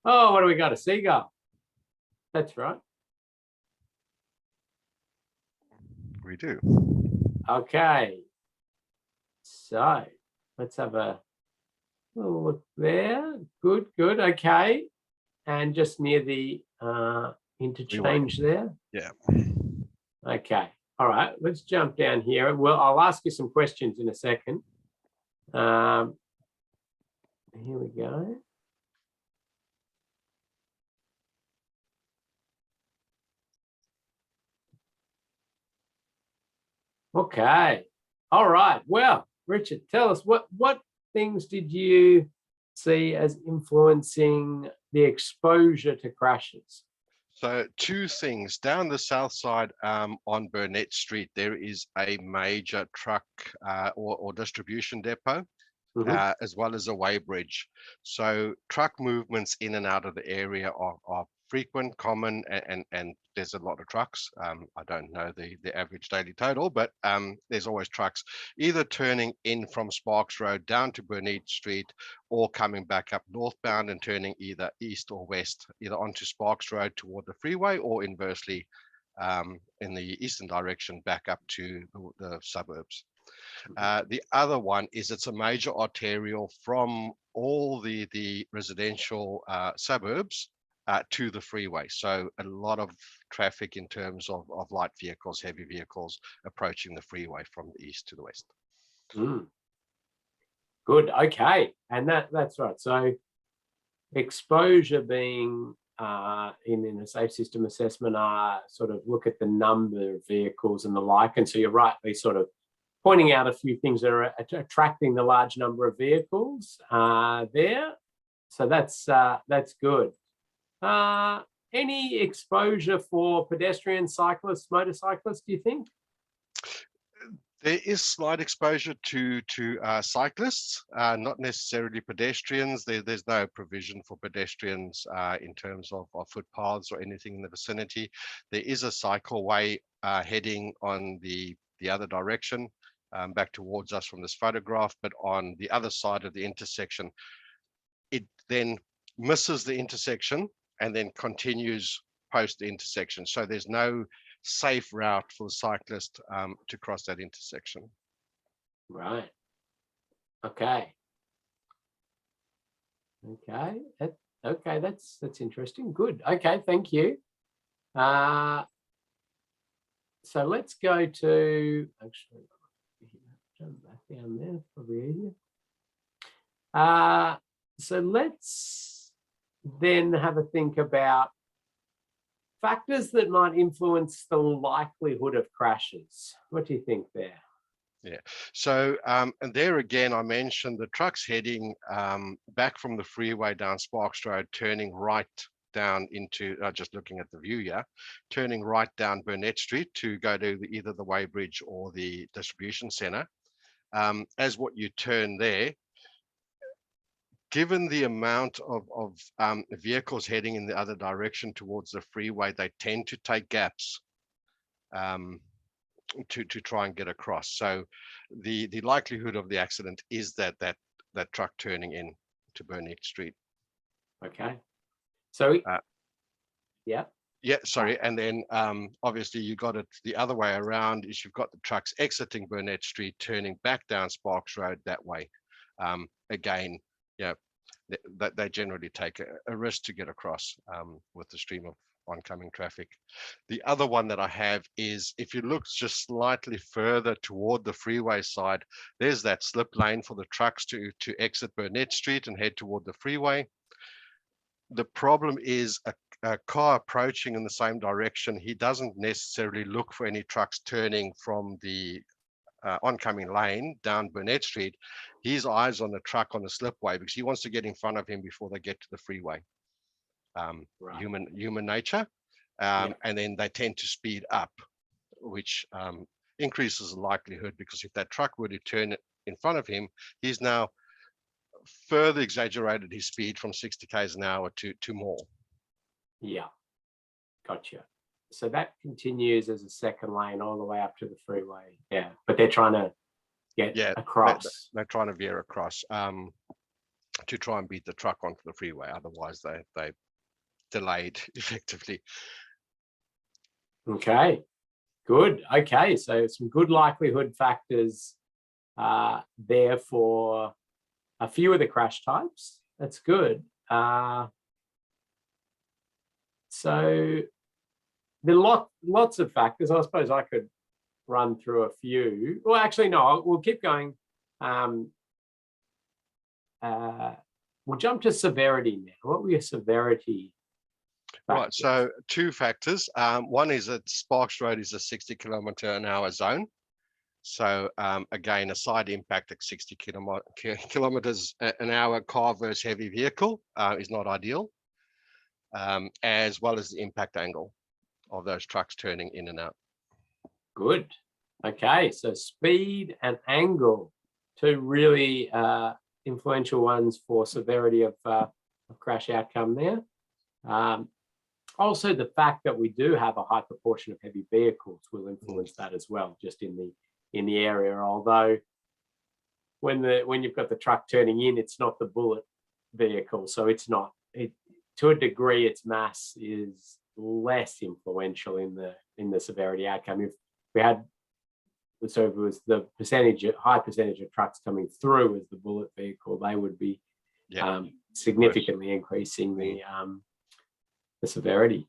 Oh, what do we got? A seagull. That's right. We do. Okay. So let's have a little look there. Good, good. Okay. And just near the interchange there. Yeah. Okay. All right. Let's jump down here. Well, I'll ask you some questions in a second. Here we go. Okay. All right. Well, Richard, tell us what things did you see as influencing the exposure to crashes? So two things. Down the south side on Burnett Street, there is a major truck or distribution depot, as well as a weighbridge. So truck movements in and out of the area are frequent, common, and there's a lot of trucks. I don't know the average daily total, but there's always trucks either turning in from Sparks Road down to Burnett Street, or coming back up northbound and turning either east or west, either onto Sparks Road toward the freeway, or inversely in the eastern direction back up to the suburbs. The other one is it's a major arterial from all the residential suburbs to the freeway. So a lot of traffic in terms of light vehicles, heavy vehicles approaching the freeway from the east to the west. Good. Okay. And that's right. So exposure being in a safe system assessment, sort of look at the number of vehicles and the like. And so you're right, they sort of pointing out a few things that are attracting the large number of vehicles there. So that's good. Any exposure for pedestrians, cyclists, motorcyclists, do you think? There is slight exposure to cyclists, not necessarily pedestrians. There's no provision for pedestrians in terms of footpaths or anything in the vicinity. There is a cycleway heading on the other direction, back towards us from this photograph, but on the other side of the intersection, it then misses the intersection and then continues post the intersection. So there's no safe route for the cyclist to cross that intersection. Right. Okay. Okay. Okay. That's interesting. Good. Okay. Thank you. So let's go to actually jump back down there. Probably easier. So let's then have a think about factors that might influence the likelihood of crashes. What do you think there? Yeah, so and there again, I mentioned the trucks heading back from the freeway down Sparks Road, turning right down into, just looking at the view here, turning right down Burnett Street to go to either the weighbridge or the distribution center. As what you turn there, given the amount of vehicles heading in the other direction towards the freeway, they tend to take gaps to try and get across. So the likelihood of the accident is that truck turning in to Burnett Street. Okay. So yeah. Yeah, sorry. And then obviously you got it the other way around, is you've got the trucks exiting Burnett Street, turning back down Sparks Road that way. Again, yeah, they generally take a risk to get across with the stream of oncoming traffic. The other one that I have is, if you look just slightly further toward the freeway side, there's that slip lane for the trucks to exit Burnett Street and head toward the freeway. The problem is a car approaching in the same direction, he doesn't necessarily look for any trucks turning from the oncoming lane down Burnett Street. His eyes on the truck on the slipway because he wants to get in front of him before they get to the freeway. Right. Human nature. Yeah. And then they tend to speed up, which increases the likelihood, because if that truck were to turn in front of him, he's now further exaggerated his speed from 60 k's an hour to more. Yeah, gotcha. So that continues as a second lane all the way up to the freeway. Yeah, but they're trying to get Yeah, across. they're trying to veer across to try and beat the truck onto the freeway. Otherwise, they delayed effectively. Okay, good. Okay, so some good likelihood factors there for a few of the crash types. That's good. So there are lots of factors. I suppose I could run through a few. Well, actually, no, we'll keep going. We'll jump to severity now. What were your severity factors? Right, so two factors. One is that Sparks Road is a 60 km/h zone. So again, a side impact at 60 kilometers an hour car versus heavy vehicle is not ideal, as well as the impact angle of those trucks turning in and out. Good. Okay, so speed and angle, two really influential ones for severity of crash outcome there. Also, the fact that we do have a high proportion of heavy vehicles will influence that as well, just in the area. Although when you've got the truck turning in, it's not the bullet vehicle, so it's not. To a degree, its mass is less influential in the severity outcome. If we had, so if it was the high percentage of trucks coming through as the bullet vehicle, they would be significantly increasing the severity.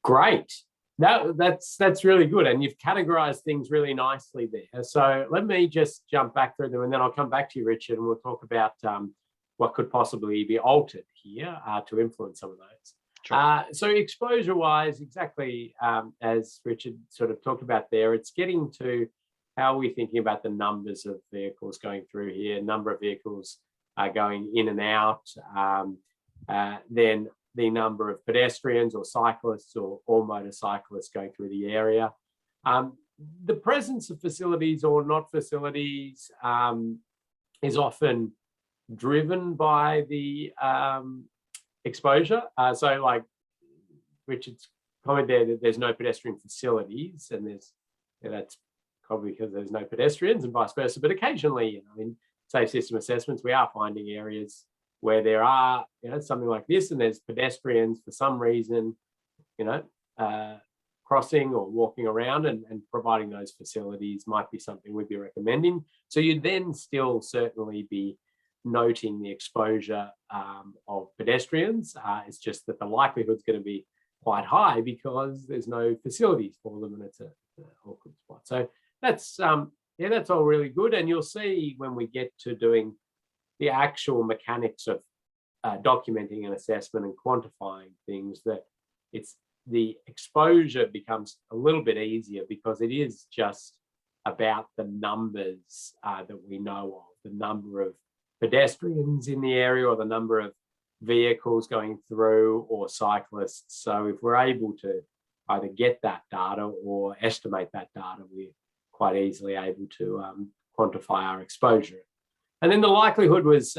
Great. That's really good, and you've categorized things really nicely there. So let me just jump back through them, and then I'll come back to you, Richard, and we'll talk about what could possibly be altered here to influence some of those. Sure. So exposure-wise, exactly as Richard sort of talked about there, it's getting to how we're thinking about the numbers of vehicles going through here, number of vehicles going in and out, then the number of pedestrians or cyclists or motorcyclists going through the area. The presence of facilities or not facilities is often driven by the exposure. So like Richard's comment there, that there's no pedestrian facilities, and that's probably because there's no pedestrians and vice versa. But occasionally, in safe system assessments, we are finding areas where there are, something like this, and there's pedestrians for some reason, crossing or walking around, and providing those facilities might be something we'd be recommending. So you'd then still certainly be noting the exposure of pedestrians. It's just that the likelihood is going to be quite high because there's no facilities for them, and it's an awkward spot. So that's all really good. And you'll see when we get to doing the actual mechanics of documenting an assessment and quantifying things, that the exposure becomes a little bit easier, because it is just about the numbers that we know of, the number of pedestrians in the area or the number of vehicles going through or cyclists. So if we're able to either get that data or estimate that data, we're quite easily able to quantify our exposure. And then the likelihood was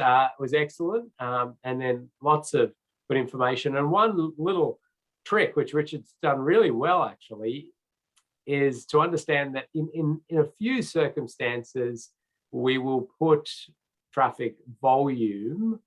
excellent, and then lots of good information. And one little trick, which Richard's done really well actually, is to understand that in a few circumstances, we will put traffic volume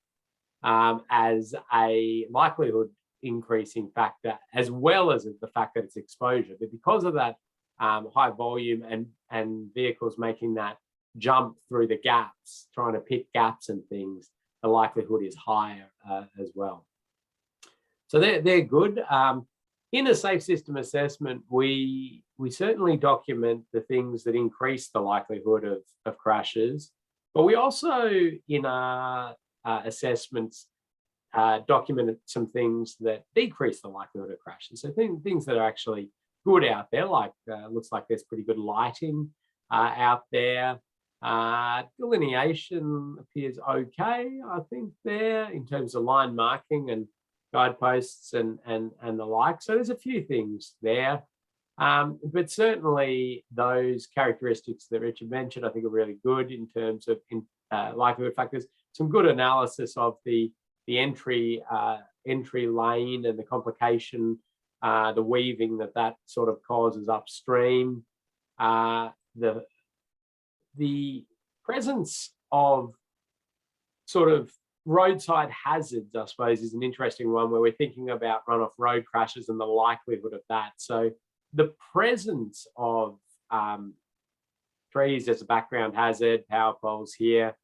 as a likelihood increasing factor, as well as the fact that it's exposure. But because of that high volume and vehicles making that jump through the gaps, trying to pick gaps and things, the likelihood is higher as well. So they're good. In a safe system assessment, we certainly document the things that increase the likelihood of crashes, but we also, in our assessments, documented some things that decrease the likelihood of crashes. So things that are actually good out there, like looks like there's pretty good lighting out there. Delineation appears okay, I think, there in terms of line marking and guideposts and the like. So there's a few things there. But certainly those characteristics that Richard mentioned, I think, are really good in terms of likelihood factors. Some good analysis of the entry lane and the complication, the weaving that sort of causes upstream. The presence of sort of roadside hazards, I suppose, is an interesting one where we're thinking about runoff road crashes and the likelihood of that. So the presence of trees as a background hazard, power poles here.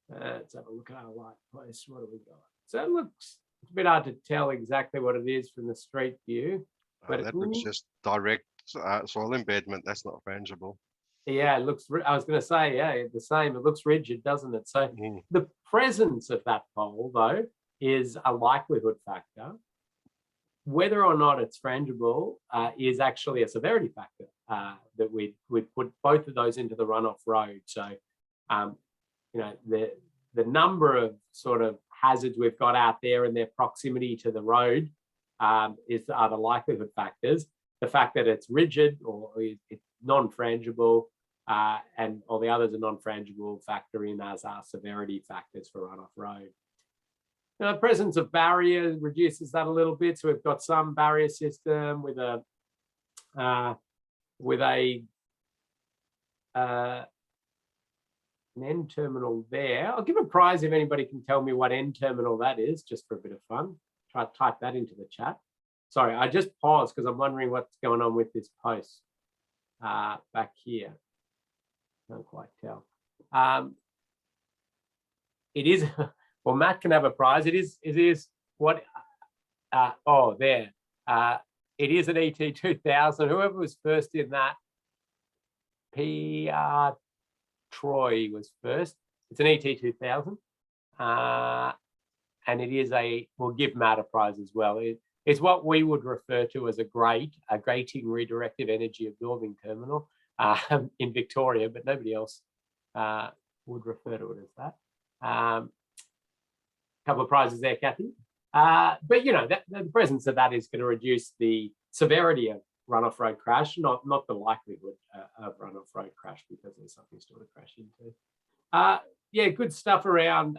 Let's have a look at our light post. What do we got? So it looks, it's a bit hard to tell exactly what it is from the street view. But that looks just direct soil embedment. That's not frangible. Yeah, it looks, I was going to say, yeah, the same. It looks rigid, doesn't it? So the presence of that pole, though, is a likelihood factor. Whether or not it's frangible is actually a severity factor that we put both of those into the runoff road. So, you know, the number of sort of hazards we've got out there and their proximity to the road are the likelihood factors. The fact that it's rigid or it's non-frangible and all the others are non-frangible factor in as our severity factors for runoff road. Now, the presence of barrier reduces that a little bit. So we've got some barrier system with a an end terminal there. I'll give a prize if anybody can tell me what end terminal that is, just for a bit of fun. Try to type that into the chat. Sorry, I just paused because I'm wondering what's going on with this post back here. Can't quite tell. It is, well, Matt can have a prize. It is what, oh, there. It is an ET2000. Whoever was first in that, PR Troy was first. It's an ET2000. And it is we'll give Matt a prize as well. It's what we would refer to as a grating redirective energy absorbing terminal in Victoria, but nobody else would refer to it as that. Couple of prizes there, Kathy. But you know, the presence of that is going to reduce the severity of runoff road crash, not the likelihood of runoff road crash, because there's something still to crash into. Yeah, good stuff around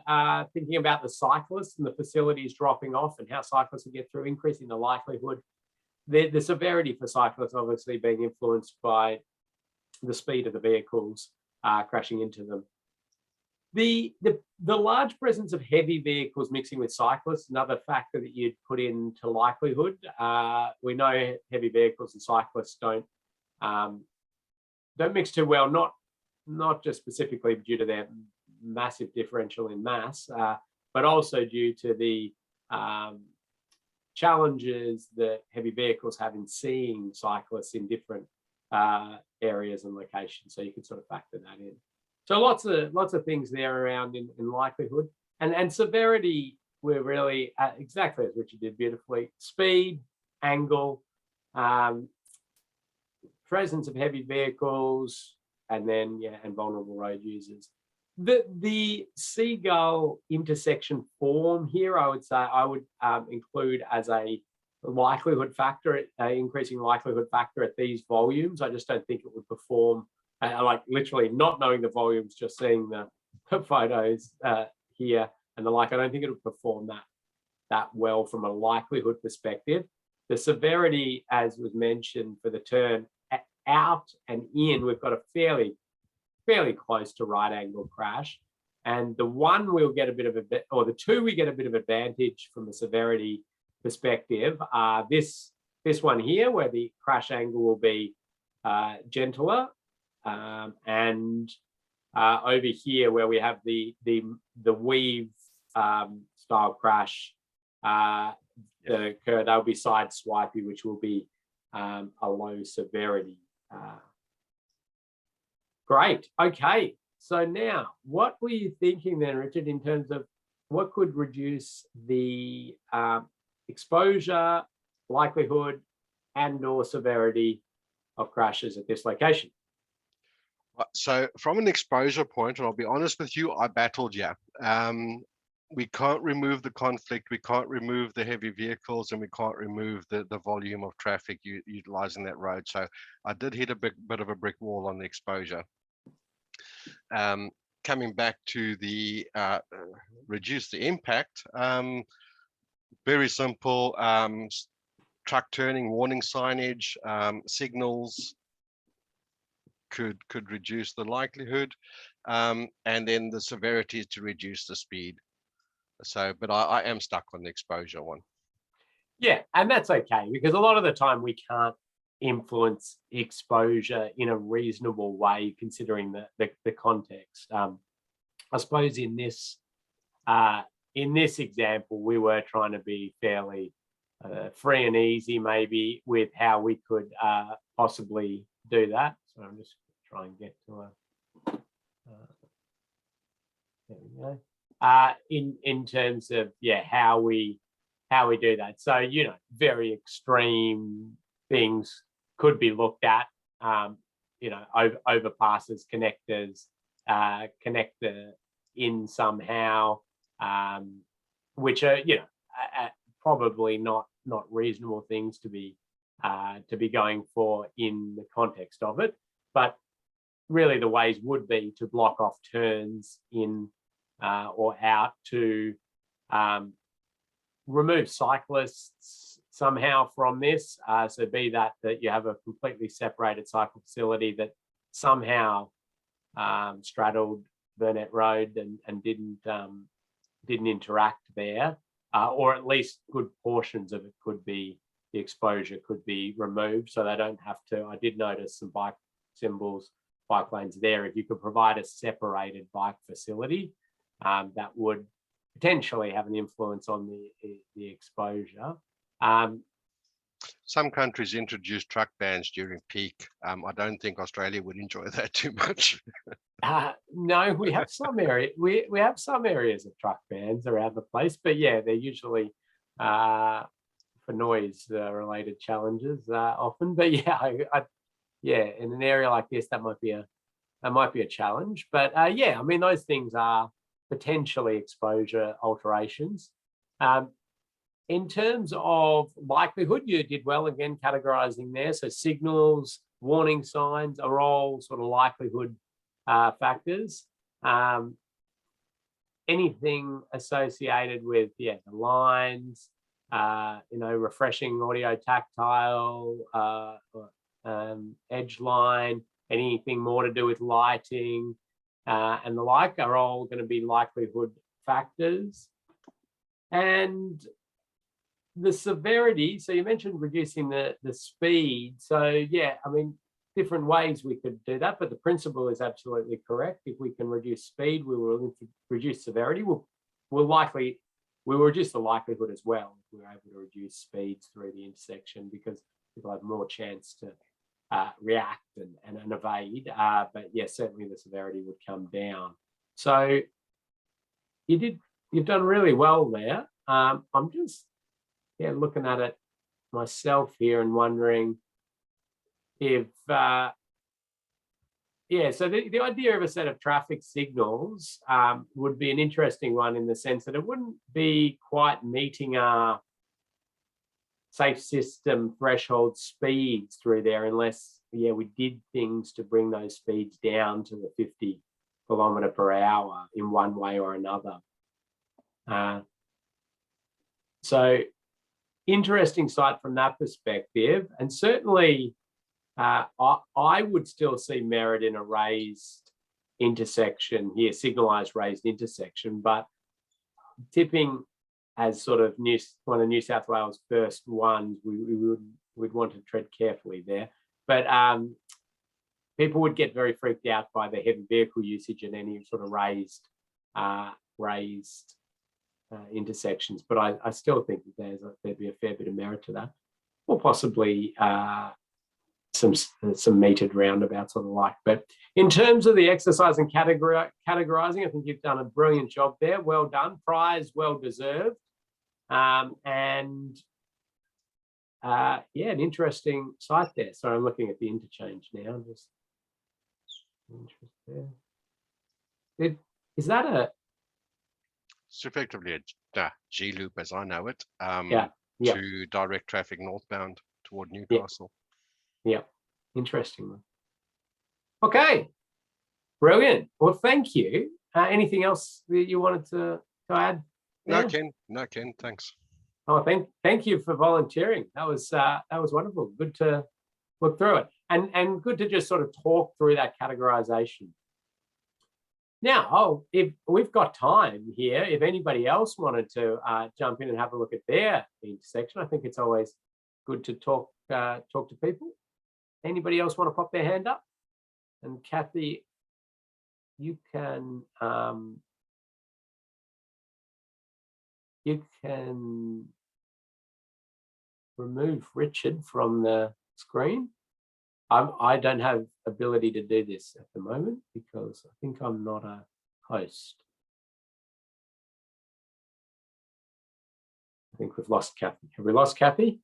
thinking about the cyclists and the facilities dropping off and how cyclists will get through, increasing the likelihood. The severity for cyclists obviously being influenced by the speed of the vehicles crashing into them. The large presence of heavy vehicles mixing with cyclists, another factor that you'd put into likelihood. We know heavy vehicles and cyclists don't mix too well, not just specifically due to their massive differential in mass, but also due to the challenges that heavy vehicles have in seeing cyclists in different areas and locations. So you can sort of factor that in. So lots of things there around in likelihood and severity. We're really exactly as Richard did beautifully. Speed, angle, presence of heavy vehicles, and then and vulnerable road users. The seagull intersection form here, I would say I would include as a likelihood factor, increasing likelihood factor at these volumes. I just don't think it would perform. Like literally not knowing the volumes, just seeing the photos here and the like, I don't think it would perform that well from a likelihood perspective. The severity, as was mentioned, for the turn out and in, we've got a fairly close to right angle crash. And the one we'll get a bit of a bit, or the two we get a bit of advantage from the severity perspective are this one here, where the crash angle will be gentler. And over here where we have the weave style crash that occur, they'll be side swipey, which will be a low severity. Great. Okay. So now, what were you thinking then, Richard, in terms of what could reduce the exposure, likelihood, and/or severity of crashes at this location? So from an exposure point, and I'll be honest with you, I battled, we can't remove the conflict, we can't remove the heavy vehicles, and we can't remove the volume of traffic utilizing that road. So I did hit a bit of a brick wall on the exposure. Coming back to the reduce the impact, very simple, truck turning warning signage, signals, could reduce the likelihood. and then the severity is to reduce the speed. So, but I am stuck on the exposure one. Yeah, and that's okay, because a lot of the time we can't influence exposure in a reasonable way, considering the context. I suppose in this example, we were trying to be fairly free and easy, maybe, with how we could possibly do that. So I'm just trying to get to a. There we go. In terms of how we do that. So very extreme things could be looked at. Overpasses, connectors, connector in somehow, which are probably not reasonable things to be going for in the context of it. But really, the ways would be to block off turns in or out, to remove cyclists somehow from this. So be that you have a completely separated cycle facility that somehow straddled Burnett Road and didn't interact there, or at least good portions of it could be, the exposure could be removed, so they don't have to. I did notice some bike symbols, bike lanes there. If you could provide a separated bike facility, that would potentially have an influence on the exposure. Some countries introduce truck bans during peak. I don't think Australia would enjoy that too much. No, we have some area. We have some areas of truck bans around the place, but yeah, they're usually for noise related challenges often. But yeah, in an area like this, that might be a challenge. But I mean, those things are potentially exposure alterations. In terms of likelihood, you did well again categorizing there. So signals, warning signs are all sort of likelihood factors. Anything associated with the lines, refreshing audio tactile, edge line, anything more to do with lighting and the like are all going to be likelihood factors. And the severity, so you mentioned reducing the speed. So I mean, different ways we could do that, but the principle is absolutely correct. If we can reduce speed, we will reduce severity. We'll reduce the likelihood as well if we're able to reduce speeds through the intersection, because people have more chance to react and evade. But certainly the severity would come down. So you've done really well there. I'm just looking at it myself here and wondering if so the idea of a set of traffic signals would be an interesting one, in the sense that it wouldn't be quite meeting our safe system threshold speeds through there unless we did things to bring those speeds down to the 50 kilometre per hour in one way or another. So interesting site from that perspective, and certainly I would still see merit in a raised intersection here, signalised raised intersection, but tipping as sort of one of New South Wales' first ones, we'd want to tread carefully there. But people would get very freaked out by the heavy vehicle usage and any sort of raised intersections. But I still think that there'd be a fair bit of merit to that, or possibly some metered roundabouts or the like. But in terms of the exercise and categorizing, I think you've done a brilliant job there. Well done. Prize well deserved. An interesting site there. So I'm looking at the interchange now. Just interest there. Is that a? It's effectively a G loop, as I know it, to direct traffic northbound toward Newcastle. Yeah, interesting one. Okay, brilliant. Well, thank you. Anything else that you wanted to add? No, Ken, thanks. Oh, thank you for volunteering. That was wonderful. Good to look through it, and good to just sort of talk through that categorization. Now, if we've got time here, if anybody else wanted to jump in and have a look at their intersection, I think it's always good to talk to people. Anybody else want to pop their hand up? And Kathy, you can remove Richard from the screen. I don't have ability to do this at the moment because I think I'm not a host. I think we've lost Kathy. Have we lost Kathy?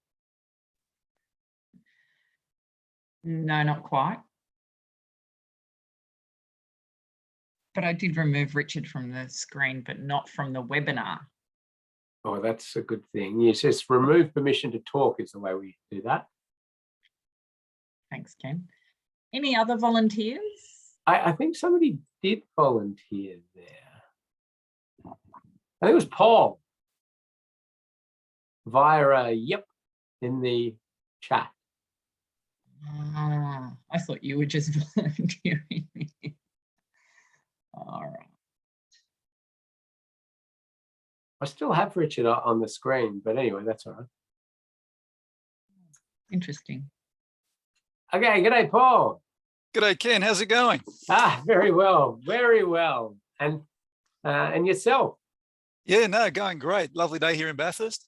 No, not quite. But I did remove Richard from the screen, but not from the webinar. Oh, that's a good thing. It says remove permission to talk is the way we do that. Thanks, Ken. Any other volunteers? I think somebody did volunteer there. I think it was Paul via yep in the chat. I thought you were just volunteering. All right. I still have Richard on the screen, but anyway, that's all right. Interesting. Okay, g'day, Paul. G'day, Ken. How's it going? Very well, very well. And yourself? Yeah, no, going great. Lovely day here in Bathurst.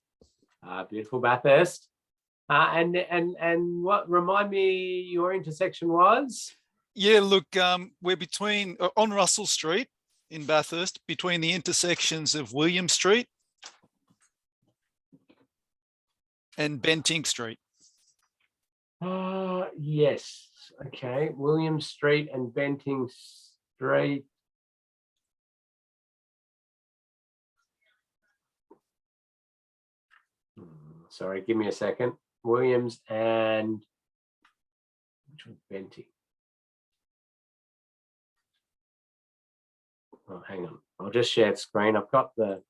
Beautiful Bathurst. And what, remind me, your intersection was? Yeah, look, we're between on Russell Street in Bathurst, between the intersections of William Street and Bentinck Street. Yes. Okay, William Street and Bentinck Street. Sorry, give me a second. Williams and which one's Bentinck? Oh, hang on. I'll just share the screen. I've got the.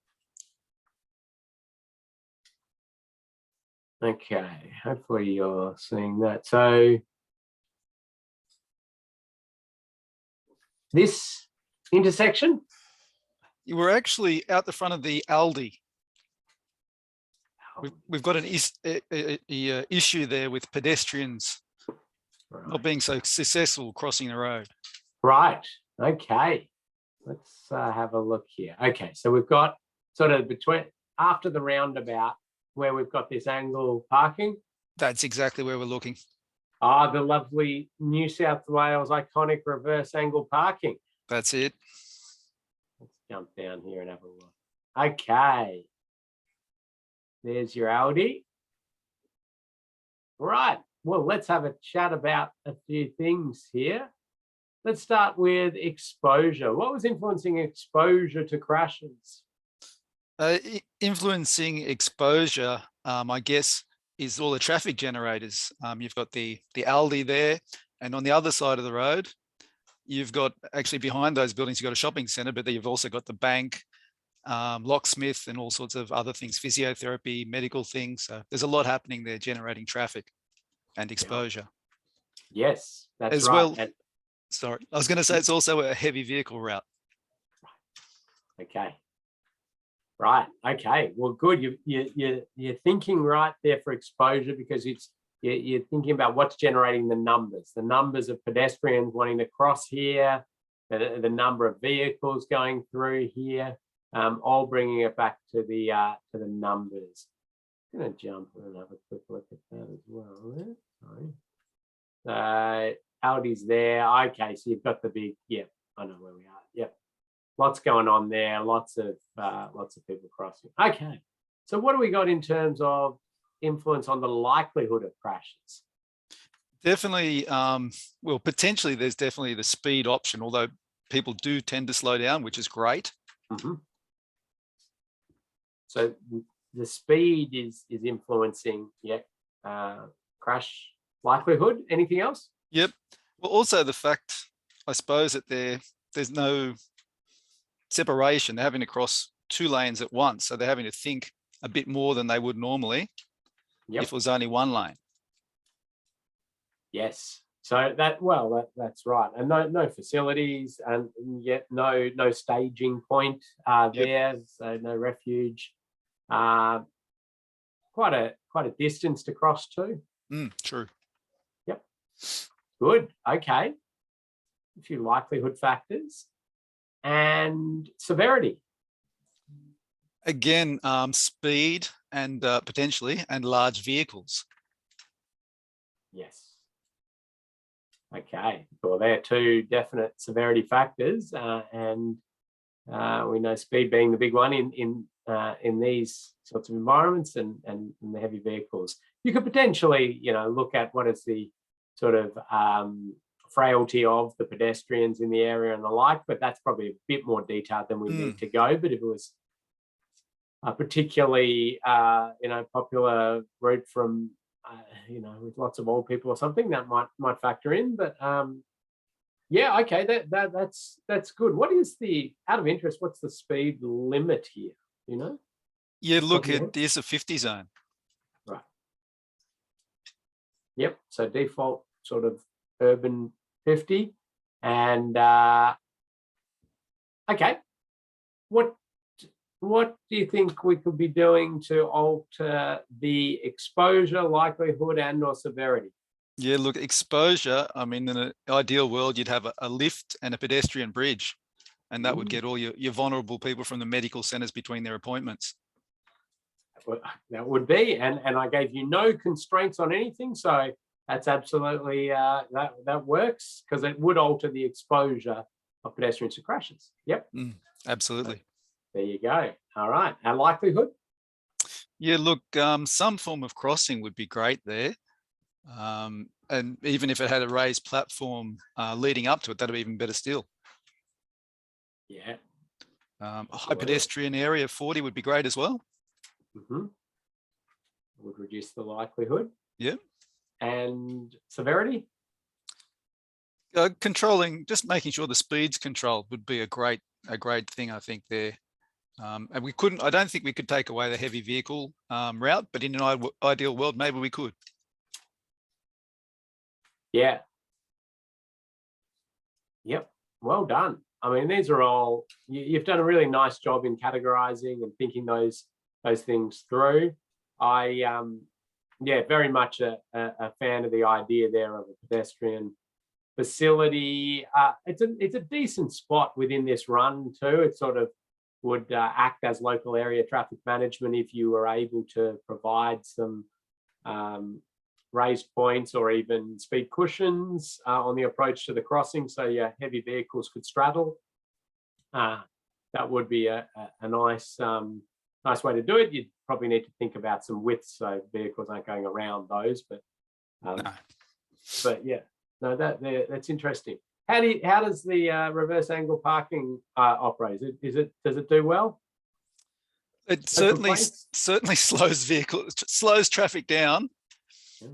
Okay, hopefully you're seeing that. So this intersection? You were actually out the front of the Aldi. We've got an issue there with pedestrians not being so successful crossing the road. Right. Okay. Let's have a look here. Okay, so we've got sort of between after the roundabout where we've got this angle parking. That's exactly where we're looking. The lovely New South Wales iconic reverse angle parking. That's it. Let's jump down here and have a look. Okay. There's your Audi. Right. Well, let's have a chat about a few things here. Let's start with exposure. What was influencing exposure to crashes? Influencing exposure, I guess, is all the traffic generators. You've got the Aldi there, and on the other side of the road, you've got actually behind those buildings, you've got a shopping centre, but then you've also got the bank, locksmith, and all sorts of other things, physiotherapy, medical things. So there's a lot happening there generating traffic and exposure. Yes, that's as right. Well, sorry, I was going to say it's also a heavy vehicle route. Okay. Right. Okay. Well, good. You're thinking right there for exposure because you're thinking about what's generating the numbers of pedestrians wanting to cross here, the number of vehicles going through here, all bringing it back to the numbers. I'm going to jump and have a quick look at that as well. Sorry. Audi's there. Okay, so you've got the big. Yep, I know where we are. Yep. Lots going on there, lots of people crossing. Okay, so what do we got in terms of influence on the likelihood of crashes? Definitely, well, potentially there's definitely the speed option, although people do tend to slow down, which is great. Mm-hmm. So the speed is influencing, crash likelihood. Anything else? Yep. Well, also the fact, I suppose, that there's no separation. They're having to cross two lanes at once, so they're having to think a bit more than they would normally if it was only one lane. Yes. So that's right, and no facilities, and yet no staging point there, so no refuge. Quite a distance to cross too. True. Yep. Good. Okay. A few likelihood factors and severity. Again, speed and potentially, and large vehicles. Yes. Okay. Well, they're two definite severity factors, and we know speed being the big one in these sorts of environments, and the heavy vehicles. You could potentially, look at what is the sort of frailty of the pedestrians in the area and the like, but that's probably a bit more detailed than we need to go. But if it was a particularly popular route from with lots of old people or something, that might factor in. But yeah, okay, that's good. What is out of interest, what's the speed limit here? Yeah, look, it is a 50 zone. Right. Yep. So default sort of urban 50. And okay, what do you think we could be doing to alter the exposure, likelihood, and or severity? Yeah, look, exposure, I mean, in an ideal world, you'd have a lift and a pedestrian bridge, and that would get all your vulnerable people from the medical centres between their appointments. That would be, and I gave you no constraints on anything, so that's absolutely that works, because it would alter the exposure of pedestrians to crashes. Yep. Absolutely. There you go. All right. And likelihood? Yeah, look, some form of crossing would be great there. And even if it had a raised platform leading up to it, that'd be even better still. Yeah. A high pedestrian area, 40 would be great as well. Would reduce the likelihood. Yeah. And severity? Controlling, just making sure the speed's controlled would be a great thing, I think, there. And I don't think we could take away the heavy vehicle route, but in an ideal world, maybe we could. Yeah. Yep. Well done. I mean, these are all, you've done a really nice job in categorizing and thinking those things through. Yeah, very much a fan of the idea there of a pedestrian facility. It's a decent spot within this run too. It sort of would act as local area traffic management if you were able to provide some raised points or even speed cushions on the approach to the crossing, so your heavy vehicles could straddle. That would be a nice way to do it. You'd probably need to think about some widths so vehicles aren't going around those, but yeah, no, that's interesting. How does the reverse angle parking operate? Does it do well? It certainly slows traffic down. Yeah.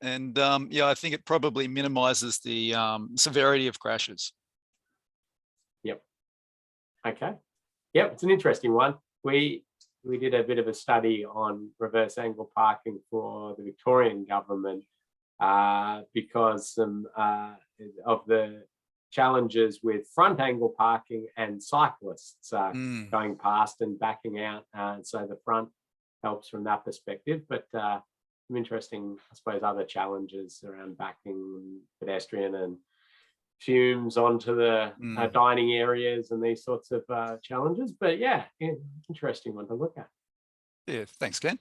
And yeah, I think it probably minimizes the severity of crashes. Yep. Okay. Yep, it's an interesting one. We did a bit of a study on reverse angle parking for the Victorian government because some of the challenges with front angle parking and cyclists going past and backing out. So the front helps from that perspective, but some interesting, I suppose, other challenges around backing pedestrian and fumes onto the dining areas and these sorts of challenges. But yeah, interesting one to look at. Yeah, thanks, Ken.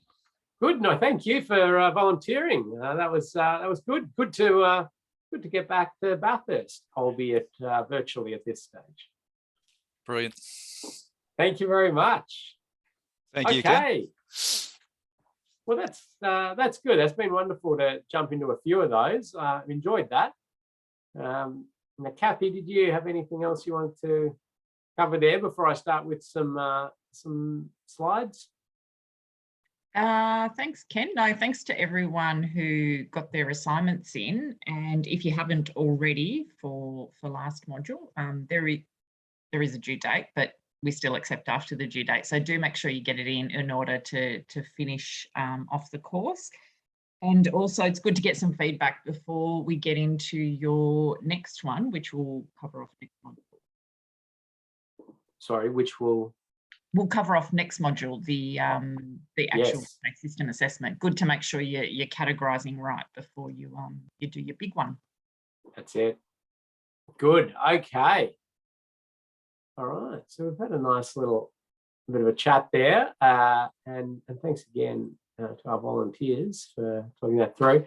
Good. No, thank you for volunteering. That was good. Good to get back to Bathurst, albeit virtually at this stage. Brilliant. Thank you very much. Thank you, Ken. Okay. Well, that's good. That's been wonderful to jump into a few of those. I've enjoyed that. Now, Kathy, did you have anything else you wanted to cover there before I start with some slides? Thanks, Ken. No, thanks to everyone who got their assignments in. And if you haven't already for last module, there is a due date, but we still accept after the due date. So do make sure you get it in order to finish off the course. And also it's good to get some feedback before we get into your next one, which we'll cover off next month. Sorry, which will... We'll cover off next module, the actual Yes. system assessment. Good to make sure you're categorising right before you do your big one. That's it. Good. Okay. All right. So we've had a nice little bit of a chat there, and thanks again to our volunteers for talking that through.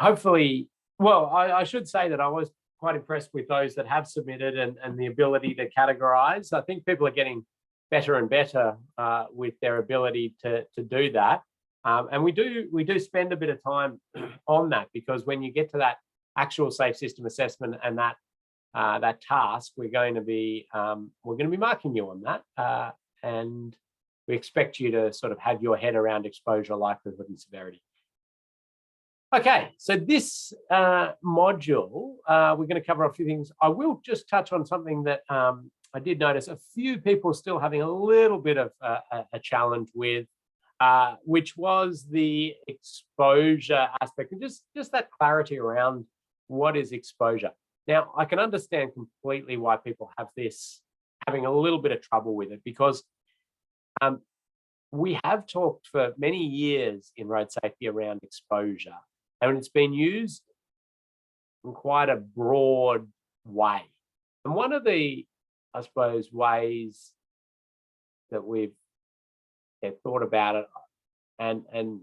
Hopefully, well, I should say that I was quite impressed with those that have submitted and the ability to categorise. I think people are getting better and better with their ability to do that. And we do spend a bit of time on that, because when you get to that actual safe system assessment and that task, we're going to be marking you on that, and we expect you to sort of have your head around exposure, likelihood, and severity. Okay, so this module, we're going to cover a few things. I will just touch on something that I did notice a few people still having a little bit of a challenge with, which was the exposure aspect, and just that clarity around what is exposure. Now, I can understand completely why people have having a little bit of trouble with it, because we have talked for many years in road safety around exposure, and it's been used in quite a broad way. And one of the, I suppose, ways that we've thought about it, and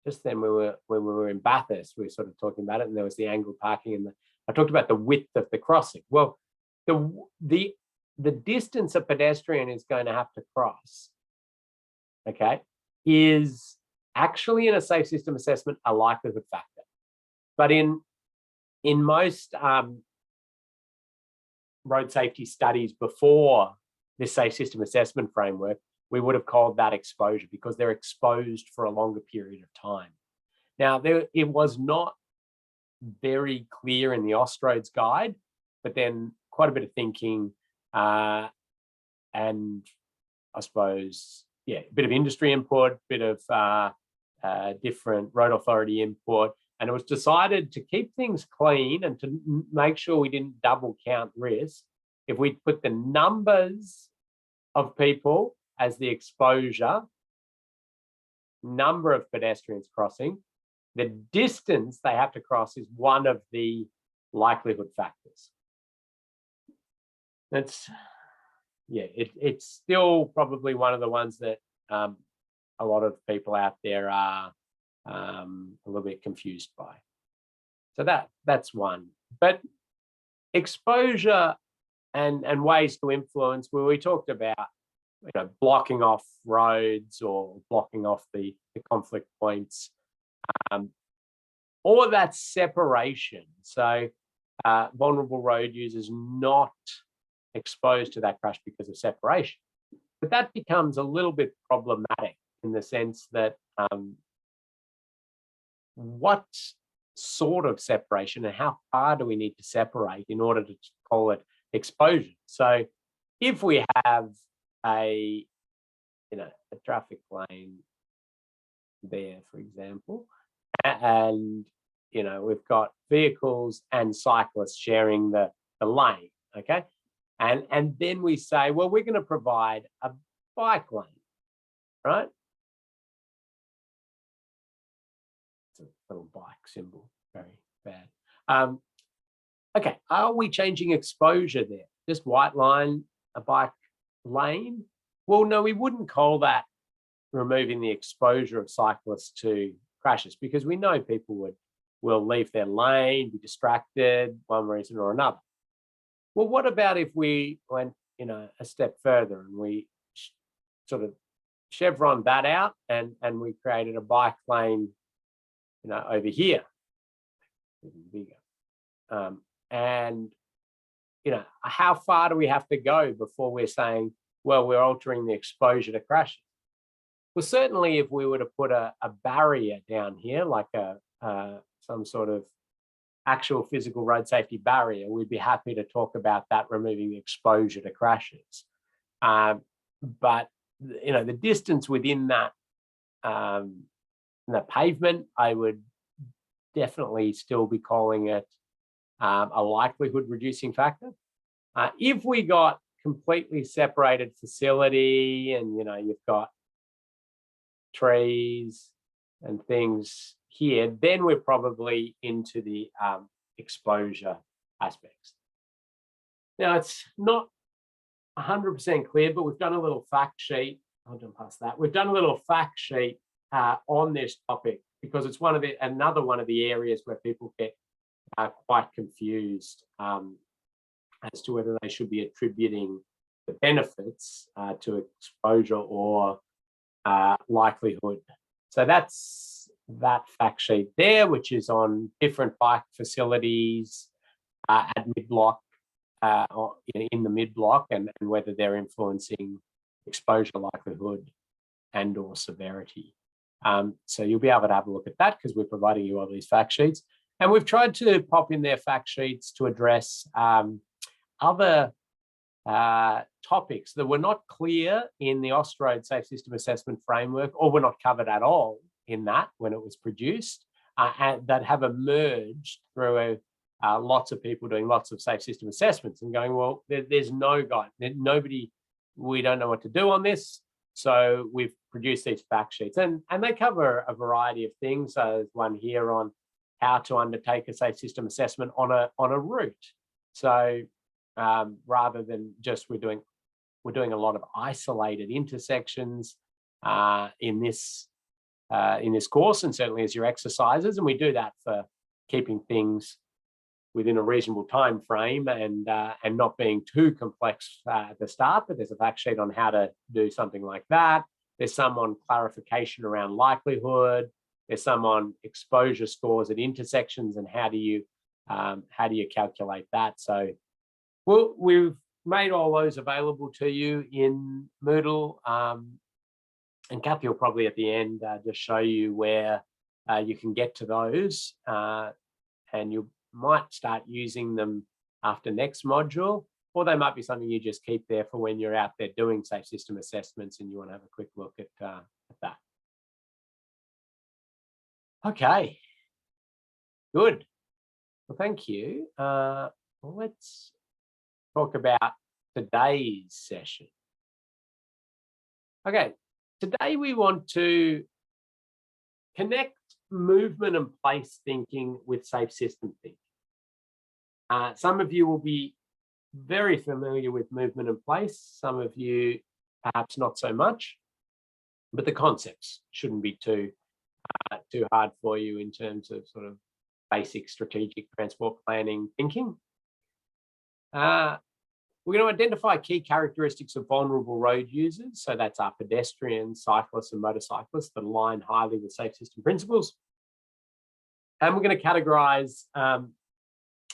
just then when we were in Bathurst, we were sort of talking about it, and there was the angled parking, and I talked about the width of the crossing. Well, the distance a pedestrian is going to have to cross, okay, is actually in a safe system assessment a likelihood factor. But in most road safety studies before this safe system assessment framework, we would have called that exposure, because they're exposed for a longer period of time. Now, it was not very clear in the Austroads guide, but then quite a bit of thinking and I suppose, yeah, a bit of industry input, bit of different road authority input, and it was decided to keep things clean and to make sure we didn't double count risk. If we put the numbers of people as the exposure, number of pedestrians crossing, the distance they have to cross is one of the likelihood factors. That's, yeah, it's still probably one of the ones that a lot of people out there are a little bit confused by. So that's one. But exposure and ways to influence, where we talked about, you know, blocking off roads or blocking off the conflict points, or that separation. So vulnerable road users not exposed to that crash because of separation. But that becomes a little bit problematic in the sense that what sort of separation and how far do we need to separate in order to call it exposure? So if we have a traffic lane there, for example, and we've got vehicles and cyclists sharing the lane, okay, and then we say, well, we're going to provide a bike lane, right? It's a little bike symbol, very bad. Okay, are we changing exposure there? Just white line a bike lane? Well, no, we wouldn't call that removing the exposure of cyclists to crashes, because we know people will leave their lane, be distracted, one reason or another. Well, what about if we went, a step further and we sort of chevron that out and we created a bike lane, over here, even bigger. And, how far do we have to go before we're saying, well, we're altering the exposure to crashes? Well, certainly if we were to put a barrier down here, like some sort of actual physical road safety barrier, we'd be happy to talk about that, removing the exposure to crashes. But the distance within that the pavement, I would definitely still be calling it a likelihood reducing factor. If we got completely separated facility and, you know, you've got trees and things here, then we're probably into the exposure aspects. Now, it's not 100% clear, but we've done a little fact sheet. I'll jump past that. We've done a little fact sheet on this topic because it's another one of the areas where people get quite confused as to whether they should be attributing the benefits to exposure or likelihood. So that's that fact sheet there, which is on different bike facilities at mid-block, or in the mid-block, and whether they're influencing exposure likelihood and or severity. So you'll be able to have a look at that because we're providing you all these fact sheets. And we've tried to pop in their fact sheets to address other topics that were not clear in the Austroad Safe System Assessment Framework, or were not covered at all in that when it was produced, and that have emerged through lots of people doing lots of safe system assessments and going, well, there's no guide, we don't know what to do on this. So we've produced these fact sheets, and they cover a variety of things. So there's one here on how to undertake a safe system assessment on a route. So rather than just we're doing a lot of isolated intersections in this course, and certainly as your exercises, and we do that for keeping things within a reasonable time frame and not being too complex at the start. But there's a fact sheet on how to do something like that. There's some on clarification around likelihood. There's some on exposure scores at intersections and how do you calculate that. So we've made all those available to you in Moodle, and Kathy will probably at the end just show you where you can get to those, and you might start using them after next module, or they might be something you just keep there for when you're out there doing safe system assessments and you want to have a quick look at that. Okay, good. Well, thank you. Let's talk about today's session. Okay, today we want to connect movement and place thinking with safe system thinking. Some of you will be very familiar with movement and place, some of you perhaps not so much, but the concepts shouldn't be too hard for you in terms of sort of basic strategic transport planning thinking. We're going to identify key characteristics of vulnerable road users. So that's our pedestrians, cyclists and motorcyclists that align highly with safe system principles. And we're going to categorize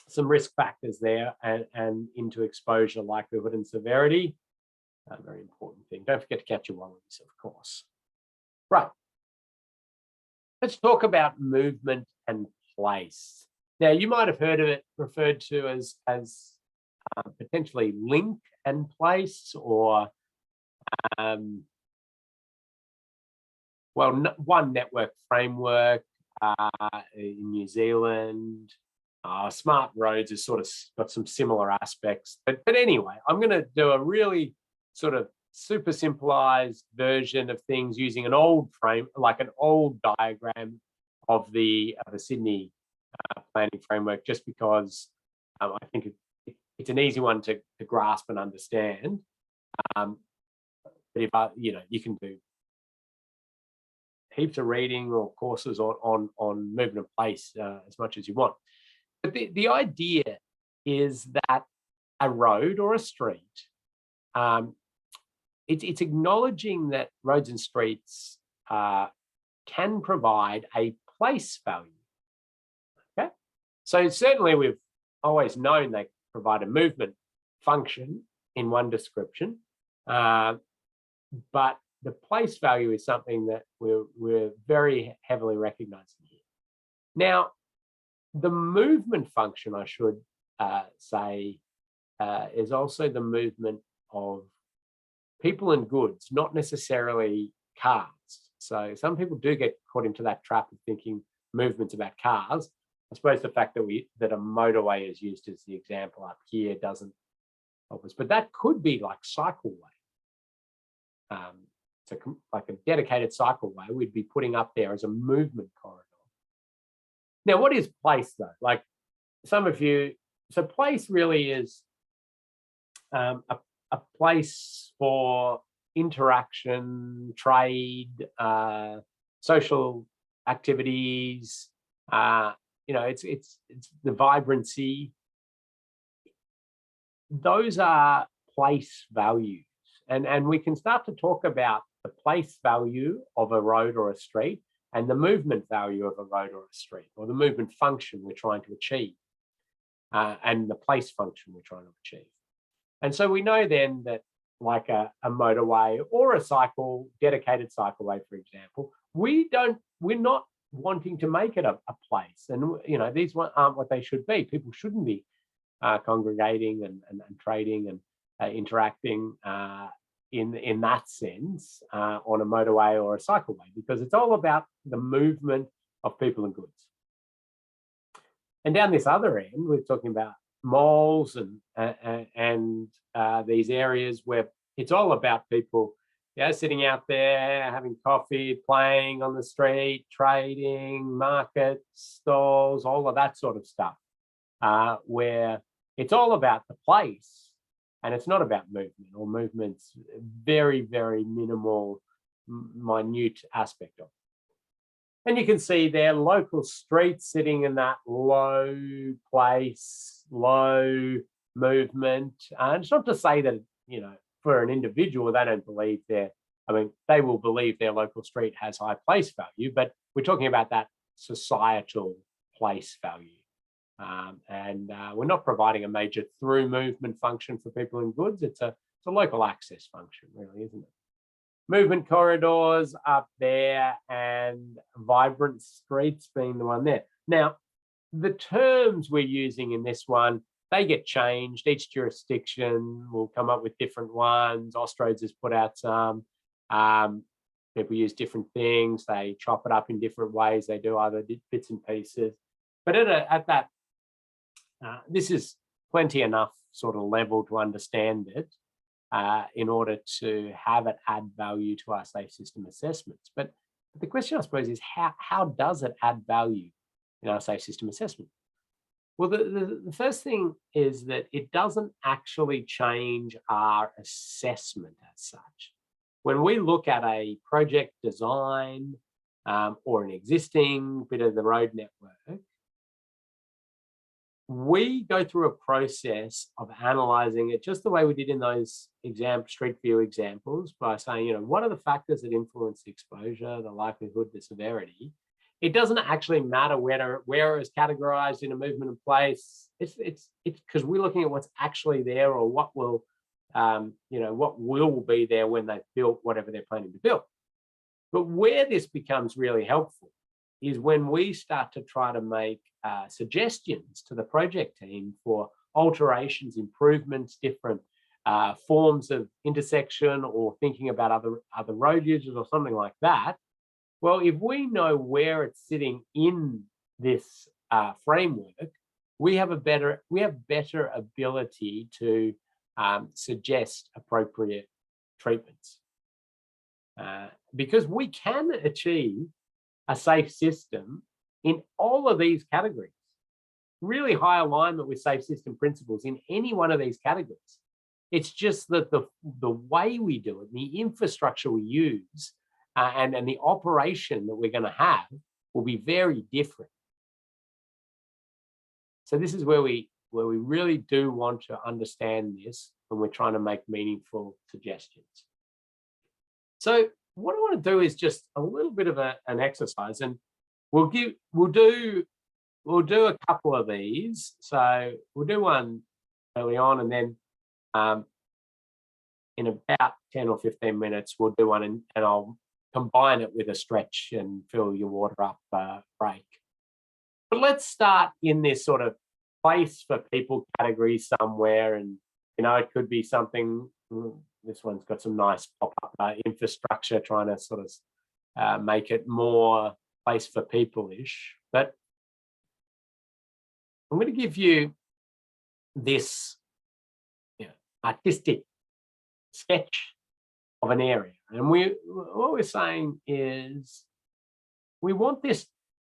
some risk factors there and into exposure, likelihood and severity. A very important thing. Don't forget to catch your wallabies, of course. Right. Let's talk about movement and place. Now, you might have heard of it referred to as potentially link and place, or one network framework in New Zealand. Smart roads has sort of got some similar aspects, but anyway, I'm going to do a really sort of super simplified version of things using an old frame, like an old diagram of a Sydney planning framework, just because I think it's an easy one to grasp and understand. But if you can do heaps of reading or courses on movement and place as much as you want. But the idea is that a road or a street, it's acknowledging that roads and streets can provide a place value. Okay, so certainly we've always known they provide a movement function in one description, but the place value is something that we're very heavily recognizing here. Now, the movement function, I should say, is also the movement of people and goods, not necessarily cars. So some people do get caught into that trap of thinking movement's about cars. I suppose the fact that a motorway is used as the example up here doesn't help us, but that could be like cycleway. So like a dedicated cycleway we'd be putting up there as a movement corridor. Now, what is place though? Like some of you, so place really is a place for interaction, trade, social activities. It's the vibrancy. Those are place values, and we can start to talk about the place value of a road or a street and the movement value of a road or a street, or the movement function we're trying to achieve, and the place function we're trying to achieve. And so we know then that like a motorway or a dedicated cycleway, for example, we're not wanting to make it a place. And, these aren't what they should be. People shouldn't be congregating and trading and interacting in that sense on a motorway or a cycleway, because it's all about the movement of people and goods. And down this other end, we're talking about malls and these areas where it's all about people, sitting out there, having coffee, playing on the street, trading, markets, stalls, all of that sort of stuff, where it's all about the place and it's not about movement, or movement's very, very minimal, minute aspect of it. And you can see there local streets sitting in that low place, low movement. And it's not to say that, for an individual, they don't believe they will believe their local street has high place value, but we're talking about that societal place value. We're not providing a major through movement function for people and goods. It's a local access function, really, isn't it? Movement corridors up there and vibrant streets being the one there. Now, the terms we're using in this one, they get changed. Each jurisdiction will come up with different ones. Austroads has put out some. People use different things. They chop it up in different ways. They do other bits and pieces. But at that, this is plenty enough sort of level to understand it in order to have it add value to our safe system assessments. But the question, I suppose, is how does it add value in our safe system assessment? Well, the first thing is that it doesn't actually change our assessment as such. When we look at a project design or an existing bit of the road network, we go through a process of analysing it just the way we did in those street view examples, by saying, what are the factors that influence the exposure, the likelihood, the severity. It doesn't actually matter where it's categorized in a movement of place. It's because we're looking at what's actually there, or what will be there when they've built whatever they're planning to build. But where this becomes really helpful is when we start to try to make suggestions to the project team for alterations, improvements, different forms of intersection, or thinking about other road users or something like that. Well, if we know where it's sitting in this framework, we have better ability to suggest appropriate treatments, because we can achieve a safe system in all of these categories. Really high alignment with safe system principles in any one of these categories. It's just that the way we do it, the infrastructure we use, and the operation that we're going to have will be very different. So this is where we really do want to understand this when we're trying to make meaningful suggestions. So what I want to do is just a little bit of an exercise, and we'll do a couple of these. So we'll do one early on, and then in about 10 or 15 minutes, we'll do one, and I'll combine it with a stretch and fill your water up break. But let's start in this sort of place for people category somewhere, and it could be something. This one's got some nice pop-up infrastructure, trying to sort make it more place for people-ish. But I'm going to give you this artistic sketch of an area. And what we're saying is we want this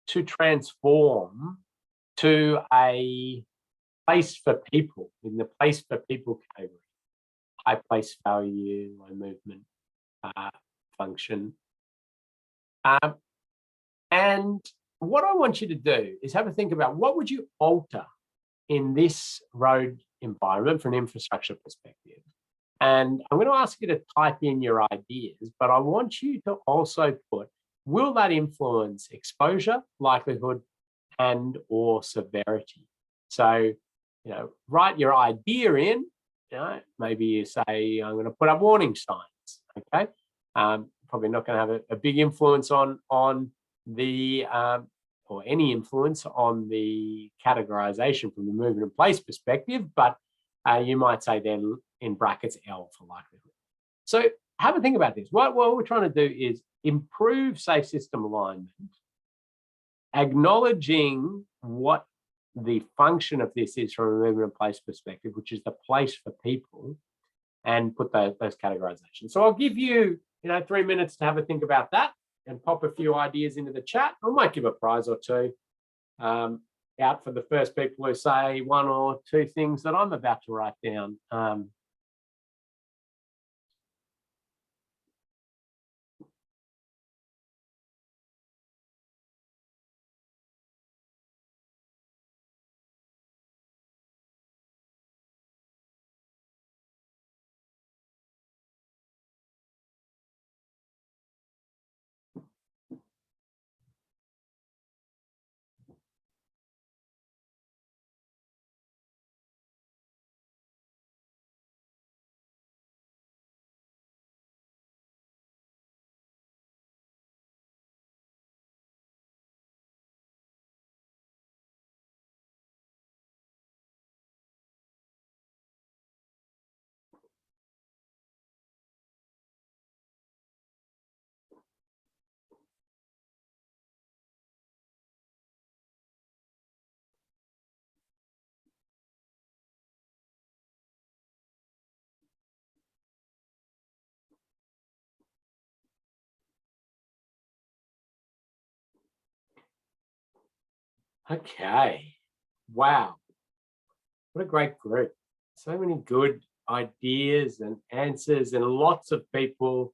to transform to a place for people, in the place for people category. High place value, low movement function. And what I want you to do is have a think about what would you alter in this road environment from an infrastructure perspective. And I'm going to ask you to type in your ideas, but I want you to also put, will that influence exposure, likelihood, and or severity? So, write your idea in, maybe you say, I'm going to put up warning signs, okay? Probably not going to have a big influence on the, or any influence on the categorization from the movement and place perspective, but you might say then in brackets L for likelihood. So have a think about this. What we're trying to do is improve safe system alignment, acknowledging what the function of this is from a movement and place perspective, which is the place for people, and put those categorizations. So I'll give you, 3 minutes to have a think about that and pop a few ideas into the chat. I might give a prize or two out for the first people who say one or two things that I'm about to write down. Okay. Wow. What a great group. So many good ideas and answers, and lots of people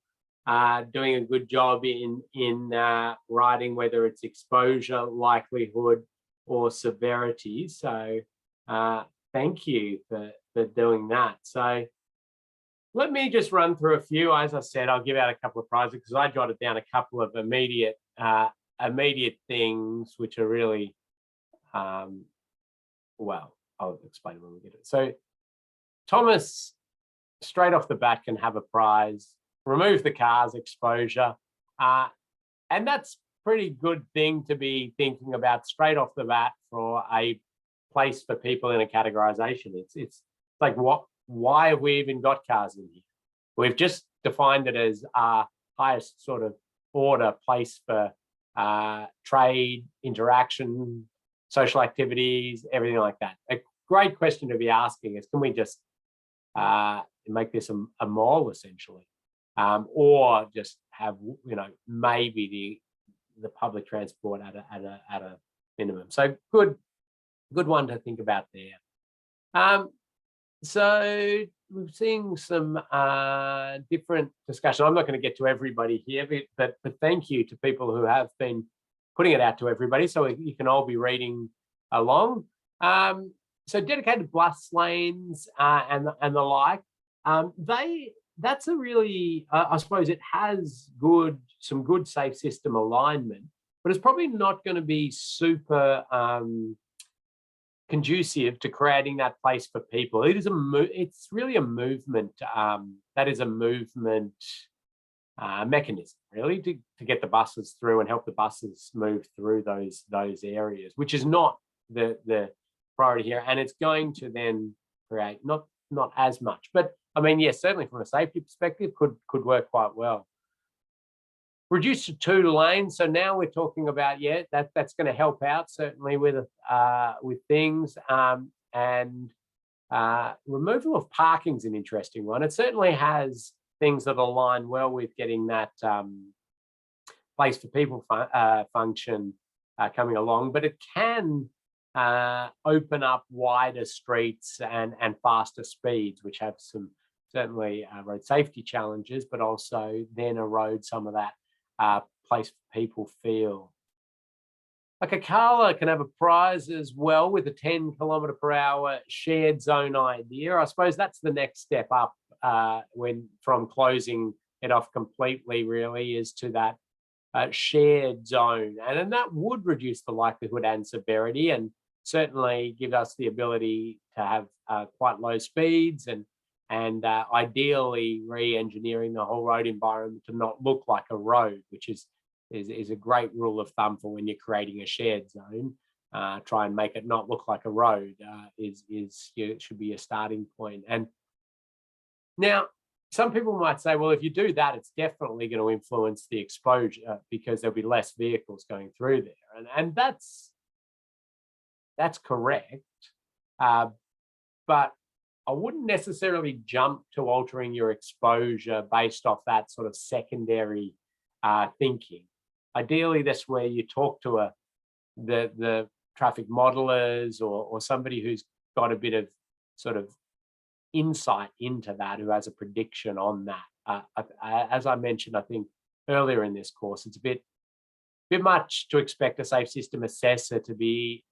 doing a good job in writing, whether it's exposure, likelihood, or severity. So thank you for doing that. So let me just run through a few. As I said, I'll give out a couple of prizes because I jotted down a couple of immediate things which are really well, I'll explain when we get it. So Thomas, straight off the bat, can have a prize. Remove the cars exposure. And that's pretty good thing to be thinking about straight off the bat for a place for people in a categorization. It's like, why have we even got cars in here? We've just defined it as our highest sort of order place for trade, interaction, social activities, everything like that. A great question to be asking is, can we just make this a mall essentially, or just have maybe the public transport at a minimum? So good one to think about there. So we've seen some different discussion. I'm not going to get to everybody here, but thank you to people who have been putting it out to everybody, so you can all be reading along. So dedicated bus lanes and the like, that's a really, I suppose it has some good safe system alignment, but it's probably not going to be super conducive to creating that place for people. It's really a movement. That is a movement mechanism, really, to get the buses through and help the buses move through those areas, which is not the priority here. And it's going to then create not as much, but I mean, yes, certainly from a safety perspective, could work quite well. reduced to 2 lanes. So now we're talking about, yeah, that's going to help out certainly with things. And removal of parking is an interesting one. It certainly has things that align well with getting that place for people function coming along, but it can open up wider streets and faster speeds, which have some certainly road safety challenges, but also then erode some of that place for people feel. Like Akala can have a prize as well with a 10km/h shared zone idea. I suppose that's the next step up when from closing it off completely really is to that shared zone. And that would reduce the likelihood and severity and certainly give us the ability to have quite low speeds and ideally re-engineering the whole road environment to not look like a road, which is a great rule of thumb for when you're creating a shared zone. Try and make it not look like a road should be a starting point. And now some people might say, well, if you do that, it's definitely going to influence the exposure because there'll be less vehicles going through there. And that's correct. But I wouldn't necessarily jump to altering your exposure based off that sort of secondary thinking. Ideally, that's where you talk to the traffic modelers or somebody who's got a bit of sort of insight into that, who has a prediction on that. As I mentioned, I think earlier in this course, it's a bit much to expect a safe system assessor to be,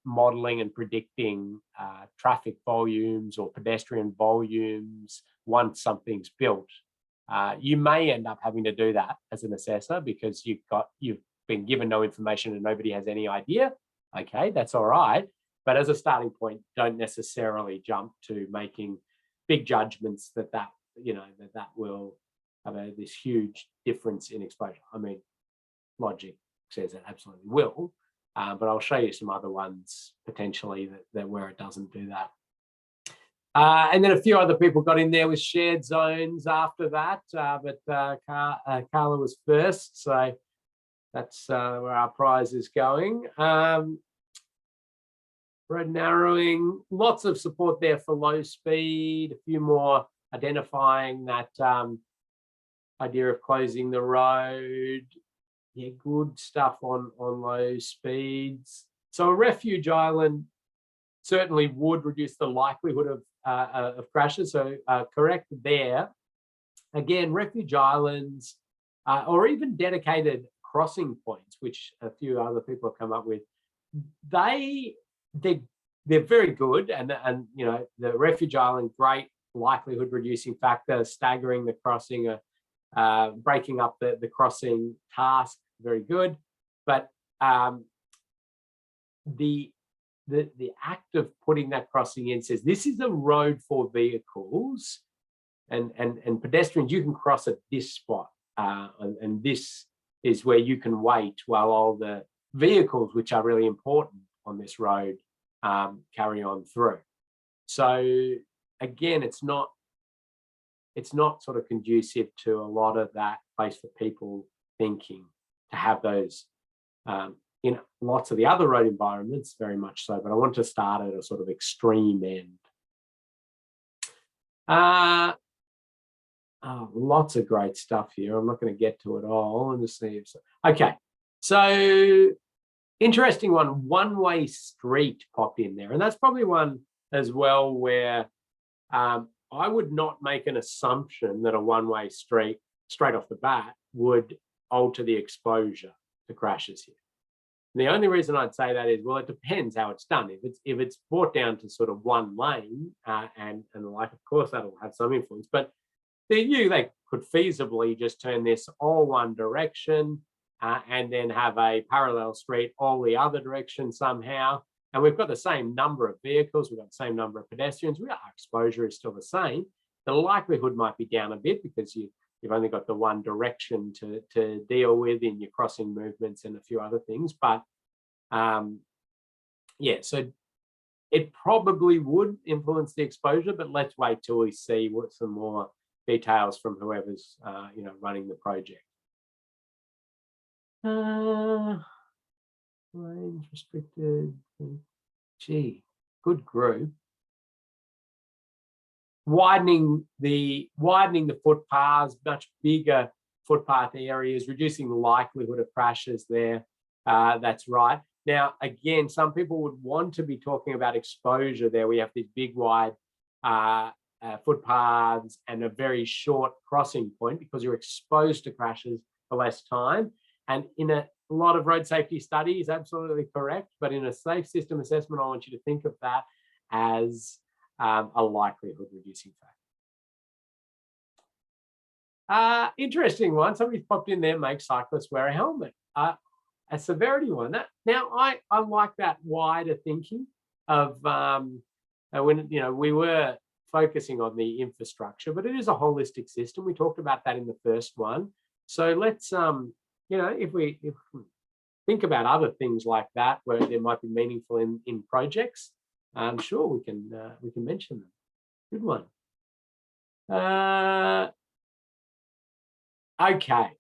modeling and predicting traffic volumes or pedestrian volumes once something's built. You may end up having to do that as an assessor because you've been given no information and nobody has any idea. Okay, that's all right. But as a starting point, don't necessarily jump to making big judgments that will have this huge difference in exposure. I mean, logic says it absolutely will, but I'll show you some other ones potentially that where it doesn't do that. And then a few other people got in there with shared zones after that, but Carla was first, so that's where our prize is going. Road narrowing, lots of support there for low speed, a few more identifying that idea of closing the road. Yeah, good stuff on low speeds. So a refuge island certainly would reduce the likelihood of crashes. So correct there. Again, refuge islands or even dedicated crossing points, which a few other people have come up with, they're very good, and the refuge island, great likelihood reducing factor, staggering the crossing, breaking up the crossing task, very good. But the act of putting that crossing in says this is a road for vehicles and pedestrians. You can cross at this spot, and this is where you can wait while all the vehicles, which are really important on this road, carry on through. So again, it's not sort of conducive to a lot of that place for people thinking to have those in lots of the other road environments, very much so, but I want to start at a sort of extreme end. Lots of great stuff here. I'm not going to get to it all. And just see. Okay, so interesting one-way street popped in there, and that's probably one as well where I would not make an assumption that a one-way street straight off the bat would alter the exposure to crashes here. And the only reason I'd say that is, well, it depends how it's done. If it's brought down to sort of one lane and the like, of course that'll have some influence. But they could feasibly just turn this all one direction and then have a parallel street all the other direction somehow. And we've got the same number of vehicles, we've got the same number of pedestrians, our exposure is still the same. The likelihood might be down a bit because you've only got the one direction to deal with in your crossing movements and a few other things. But yeah, so it probably would influence the exposure, but let's wait till we see some more details from whoever's running the project. Range restricted. Gee, good group. Widening the footpaths, much bigger footpath areas, reducing the likelihood of crashes there. That's right. Now, again, some people would want to be talking about exposure there. We have these big, wide footpaths and a very short crossing point because you're exposed to crashes for less time. And in a lot of road safety studies, absolutely correct. But in a safe system assessment, I want you to think of that as a likelihood reducing factor. Interesting one. Somebody's popped in there, make cyclists wear a helmet. A severity one. Now I like that wider thinking of when we were focusing on the infrastructure, but it is a holistic system. We talked about that in the first one. So let's if we think about other things like that where they might be meaningful in projects, I'm sure we can mention them. Good one. Okay.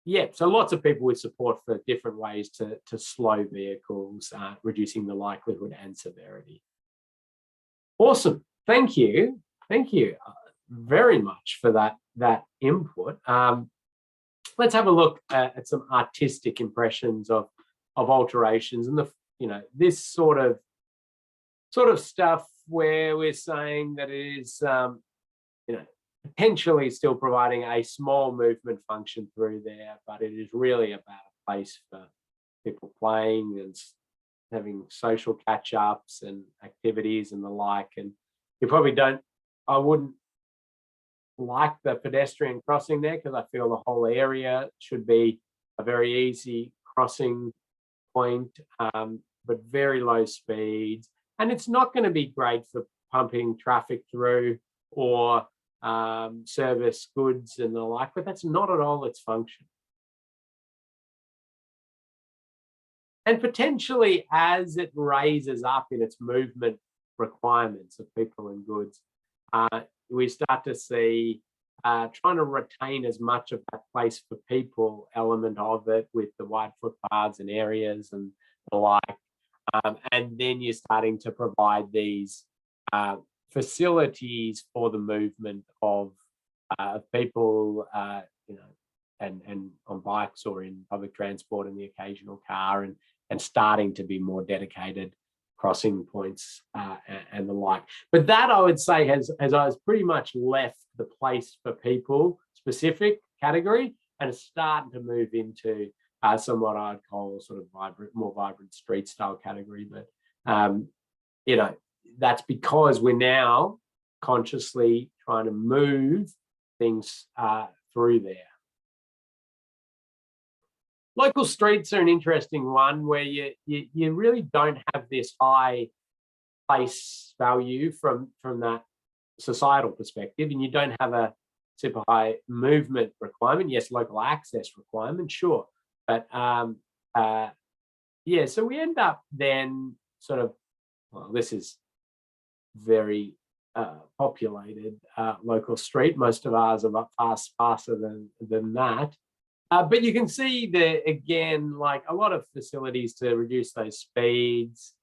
Yeah, so lots of people with support for different ways to slow vehicles, reducing the likelihood and severity. Awesome. Thank you. Thank you very much for that input. Let's have a look at some artistic impressions of alterations and this sort of stuff where we're saying that it is potentially still providing a small movement function through there, but it is really about a place for people playing and having social catch-ups and activities and the like. And you probably I wouldn't like the pedestrian crossing there because I feel the whole area should be a very easy crossing point, but very low speeds. And it's not going to be great for pumping traffic through or service goods and the like, but that's not at all its function. And potentially as it raises up in its movement requirements of people and goods, we start to see trying to retain as much of that place for people element of it with the wide footpaths and areas and the like. And then you're starting to provide these facilities for the movement of people, and on bikes or in public transport and the occasional car, and starting to be more dedicated crossing points and the like. But that I would say has pretty much left the place for people specific category and is starting to move into somewhat I'd call sort of more vibrant street style category. But that's because we're now consciously trying to move things through there. Local streets are an interesting one where you really don't have this high place value from that societal perspective, and you don't have a super high movement requirement. Yes, local access requirement, sure. But yeah, so we end up then sort of, well, this is very populated local street. Most of ours are faster than that. But you can see that, again, like a lot of facilities to reduce those speeds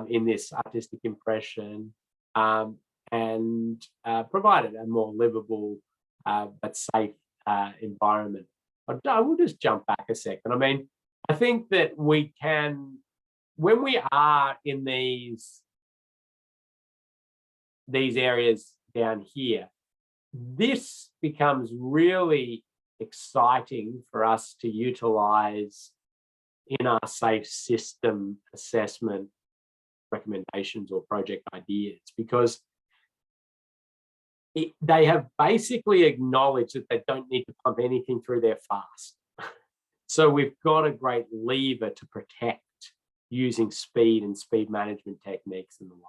in this artistic impression and provided a more livable but safe environment. I will just jump back a second. I mean, I think that we can, when we are in these areas down here, this becomes really exciting for us to utilize in our safe system assessment recommendations or project ideas, because they have basically acknowledged that they don't need to pump anything through there fast. So we've got a great lever to protect using speed and speed management techniques and the like.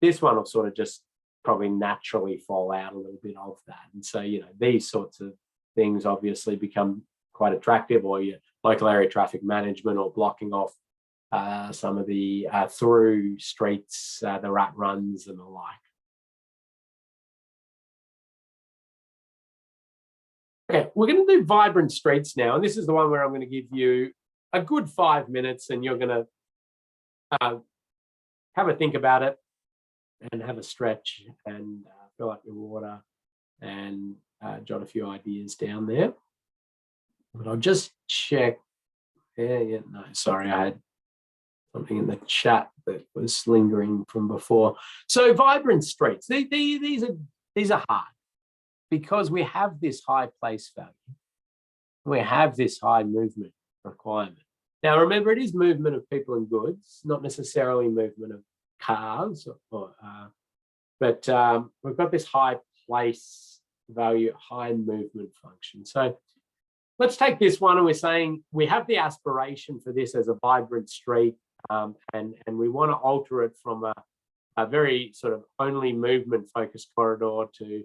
This one will sort of just probably naturally fall out a little bit of that. And so, these sorts of things obviously become quite attractive, or your local area traffic management or blocking off some of the through streets, the rat runs and the like. Okay, we're going to do vibrant streets now, and this is the one where I'm going to give you a good 5 minutes, and you're going to have a think about it and have a stretch and fill up your water and jot a few ideas down there. But I'll just check. Yeah, no, sorry, I had something in the chat that was lingering from before. So vibrant streets, these are hard because we have this high place value. We have this high movement requirement. Now, remember, it is movement of people and goods, not necessarily movement of cars, but we've got this high place value, high movement function. So let's take this one, and we're saying we have the aspiration for this as a vibrant street, and we want to alter it from a very sort of only movement focused corridor to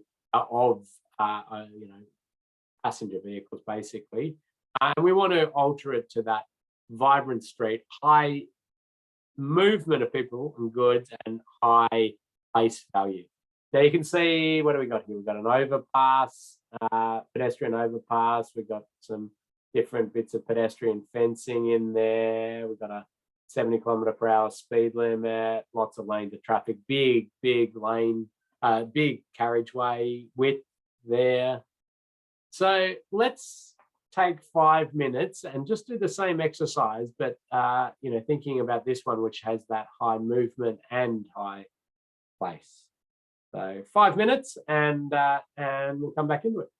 passenger vehicles basically, and we want to alter it to that vibrant street, high movement of people and goods, and high place value. Now you can see, what do we got here? We've got an overpass, pedestrian overpass. We've got some different bits of pedestrian fencing in there. We've got a 70 km/h speed limit, lots of lanes of traffic, big lane, big carriageway width there. So let's take 5 minutes and just do the same exercise, but thinking about this one, which has that high movement and high place. So 5 minutes, and we'll come back into it.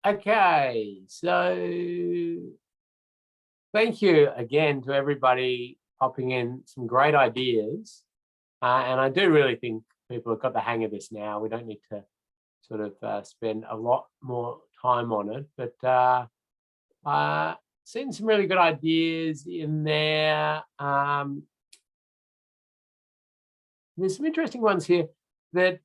Okay, so thank you again to everybody popping in some great ideas, and I do really think people have got the hang of this now. We don't need to sort of spend a lot more time on it, but seen some really good ideas in there. There's some interesting ones here that,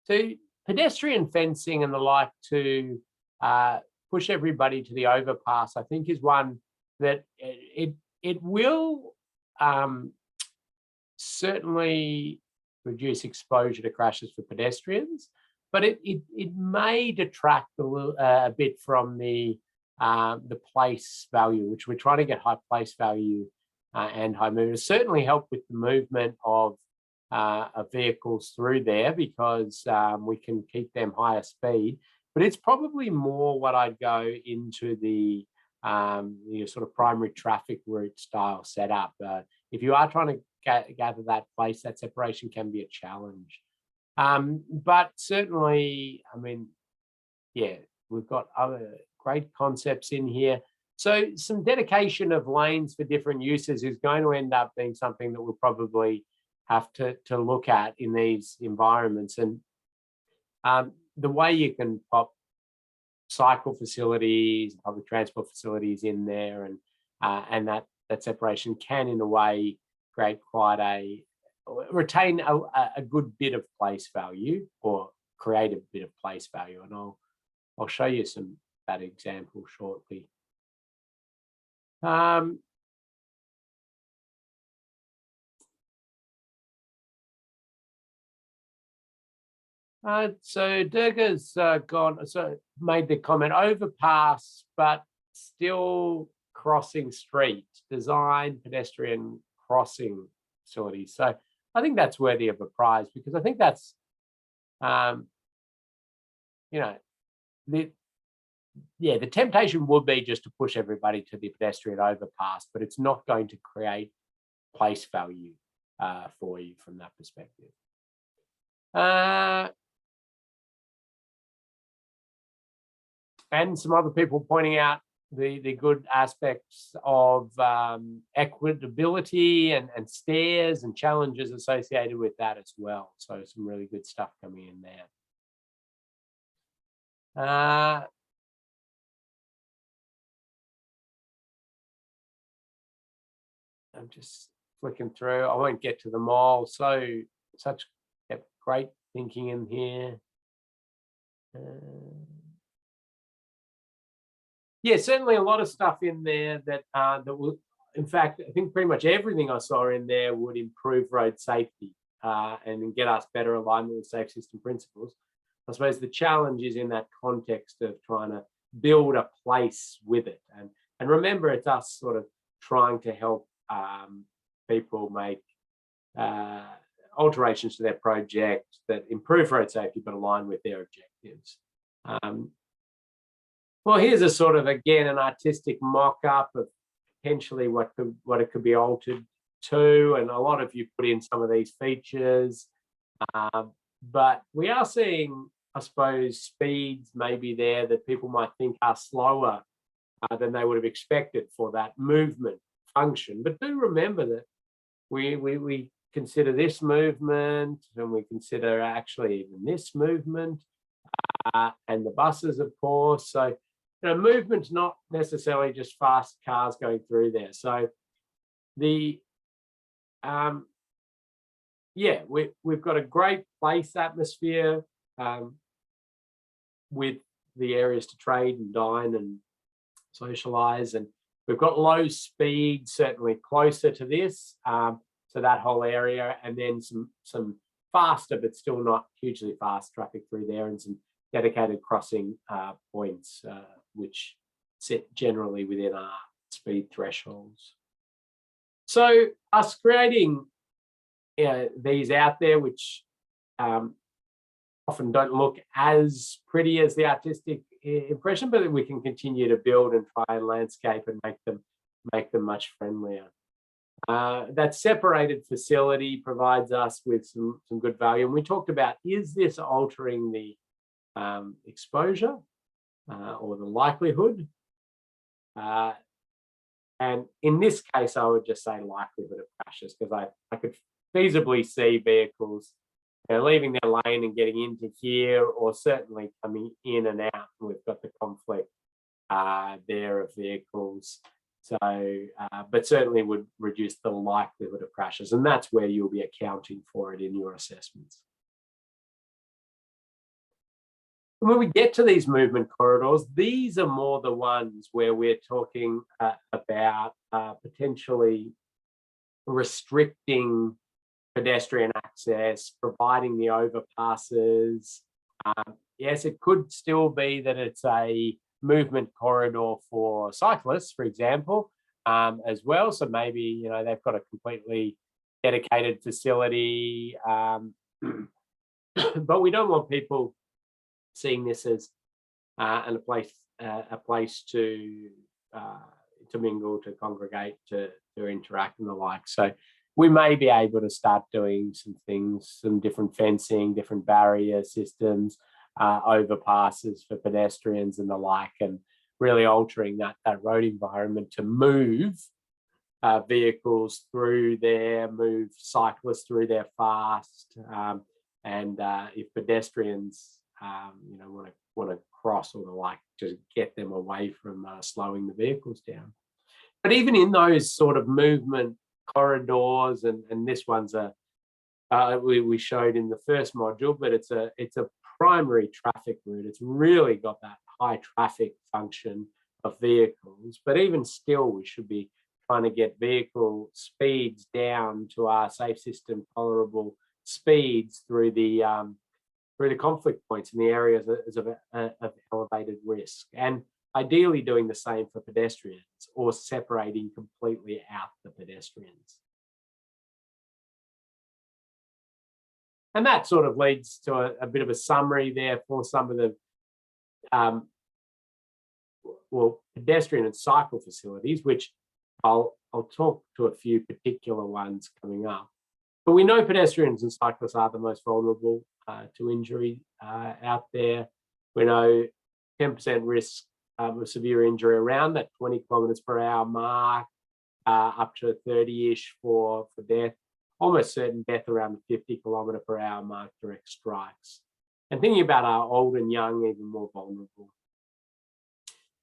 so pedestrian fencing and the like to push everybody to the overpass, I think is one that it will certainly reduce exposure to crashes for pedestrians, but it may detract a bit from the place value, which we're trying to get high place value and high movement. Certainly help with the movement of vehicles through there, because we can keep them higher speed, but it's probably more what I'd go into the sort of primary traffic route style setup. If you are trying to gather that place, that separation can be a challenge. But certainly, I mean, yeah, we've got other great concepts in here. So some dedication of lanes for different uses is going to end up being something that we'll probably have to look at in these environments. And the way you can pop cycle facilities, public transport facilities in there, and that separation can, in a way, create quite retain a good bit of place value, or create a bit of place value. And I'll show you that example shortly. So Durga's made the comment, overpass, but still crossing streets, design pedestrian crossing facilities. So I think that's worthy of a prize, because I think that's, the temptation would be just to push everybody to the pedestrian overpass, but it's not going to create place value for you from that perspective. And some other people pointing out the good aspects of equitability and stairs and challenges associated with that as well. So some really good stuff coming in there. I'm just flicking through. I won't get to them all. So such great thinking in here. Yeah, certainly a lot of stuff in there that will, in fact, I think pretty much everything I saw in there would improve road safety. and get us better alignment with safe system principles. I suppose the challenge is in that context of trying to build a place with it. And remember, it's us sort of trying to help people make alterations to their project that improve road safety but align with their objectives. Well, here's a sort of, again, an artistic mock-up of potentially what it could be altered to, and a lot of you put in some of these features, but we are seeing, I suppose, speeds maybe there that people might think are slower than they would have expected for that movement function. But do remember that we consider this movement, and we consider actually even this movement, and the buses, of course. So, movement's not necessarily just fast cars going through there. So the we've got a great place atmosphere with the areas to trade and dine and socialize, and we've got low speed certainly closer to this, to that whole area, and then some faster but still not hugely fast traffic through there, and some dedicated crossing points which sit generally within our speed thresholds. So us creating these out there, which often don't look as pretty as the artistic impression, but we can continue to build and try and landscape and make them much friendlier. That separated facility provides us with some good value. And we talked about, is this altering the exposure or the likelihood? And in this case, I would just say likelihood of crashes, because I could feasibly see vehicles leaving their lane and getting into here, or certainly coming in and out. We've got the conflict there of vehicles. So, but certainly would reduce the likelihood of crashes, and that's where you'll be accounting for it in your assessments. And when we get to these movement corridors, these are more the ones where we're talking about potentially restricting pedestrian access, providing the overpasses. Yes, it could still be that it's a movement corridor for cyclists, for example, as well. So maybe, they've got a completely dedicated facility, but we don't want people seeing this as a place to mingle, to congregate, to interact and the like. So we may be able to start doing some things, some different fencing, different barrier systems, overpasses for pedestrians and the like, and really altering that road environment to move vehicles through there, move cyclists through there fast, and if pedestrians want to cross or the like, just get them away from slowing the vehicles down. But even in those sort of movement corridors, and this one's we showed in the first module, but it's a primary traffic route. It's really got that high traffic function of vehicles, but even still, we should be trying to get vehicle speeds down to our safe system tolerable speeds through the conflict points in the areas of elevated risk, and ideally doing the same for pedestrians, or separating completely out the pedestrians. And that sort of leads to a bit of a summary there for some of the pedestrian and cycle facilities, which I'll talk to a few particular ones coming up. But we know pedestrians and cyclists are the most vulnerable to injury out there. We know 10% risk of severe injury around that 20 kilometres per hour mark, up to 30-ish for death. Almost certain death around the 50 kilometre per hour mark, direct strikes. And thinking about our old and young, even more vulnerable.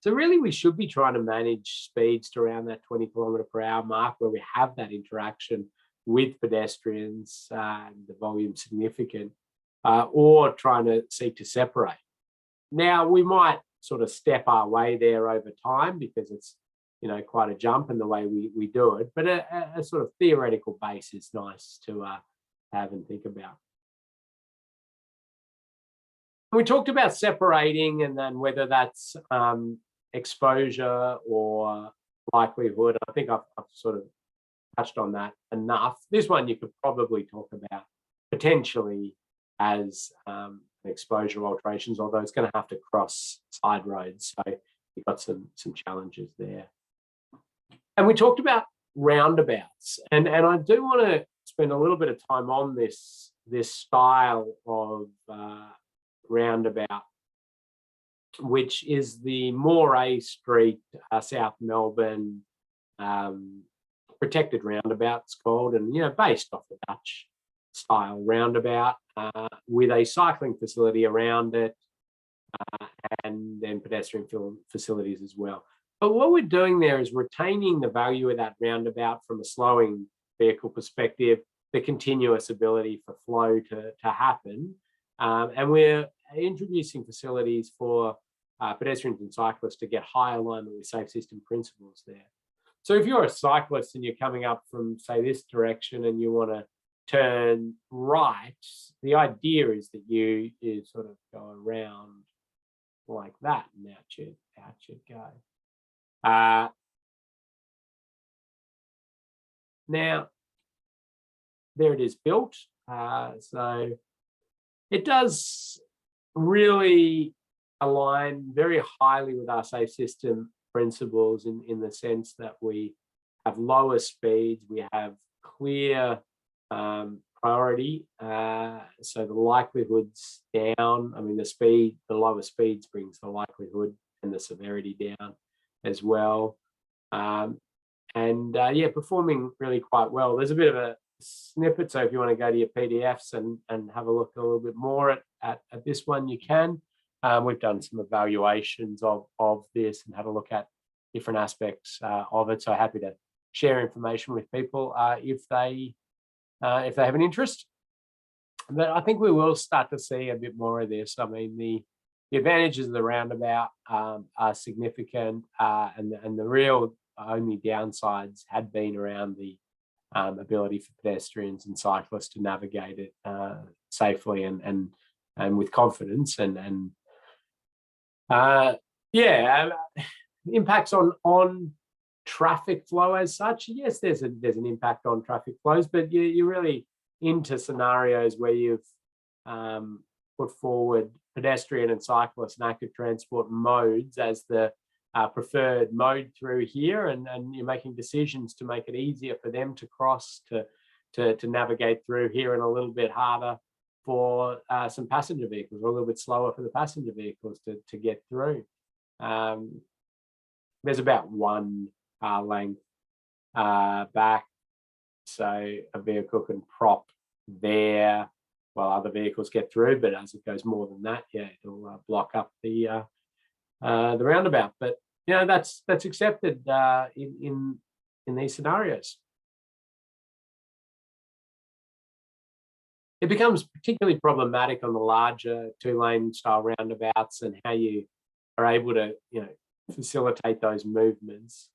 So really, we should be trying to manage speeds to around that 20 kilometre per hour mark, where we have that interaction with pedestrians, the volume significant, or trying to seek to separate. Now, we might sort of step our way there over time, because it's quite a jump in the way we do it, but a sort of theoretical base is nice to have and think about. We talked about separating and then whether that's exposure or likelihood. I think I've sort of touched on that enough. This one you could probably talk about potentially as exposure alterations, although it's going to have to cross side roads. So you've got some challenges there. And we talked about roundabouts, and I do want to spend a little bit of time on this style of roundabout, which is the Moray Street, South Melbourne protected roundabout, it's called, and based off the Dutch style roundabout with a cycling facility around it and then pedestrian facilities as well. But what we're doing there is retaining the value of that roundabout from a slowing vehicle perspective, the continuous ability for flow to happen. And we're introducing facilities for pedestrians and cyclists to get high alignment with safe system principles there. So if you're a cyclist and you're coming up from, say, this direction and you want to turn right, the idea is that you sort of go around like that, and out you go. Now, there it is built. So it does really align very highly with our safe system principles in the sense that we have lower speeds, we have clear priority, so the likelihood's down. I mean, the lower speeds brings the likelihood and the severity down as well. Yeah, performing really quite well. There's a bit of a snippet, so if you want to go to your PDFs and have a look a little bit more at this one, you can. We've done some evaluations of this and had a look at different aspects of it, so happy to share information with people if they have an interest. But I think we will start to see a bit more of this. I mean, the advantages of the roundabout are significant, and the real only downsides had been around the ability for pedestrians and cyclists to navigate it safely and with confidence, and impacts on traffic flow as such. Yes, there's an impact on traffic flows, but you're really into scenarios where you've put forward pedestrian and cyclist and active transport modes as the preferred mode through here, and you're making decisions to make it easier for them to cross, to navigate through here, and a little bit harder for some passenger vehicles, or a little bit slower for the passenger vehicles to get through. There's about one car length back, so a vehicle can prop there while other vehicles get through, but as it goes more than that, it'll block up the roundabout. But that's accepted in these scenarios. It becomes particularly problematic on the larger two-lane style roundabouts and how you are able to facilitate those movements.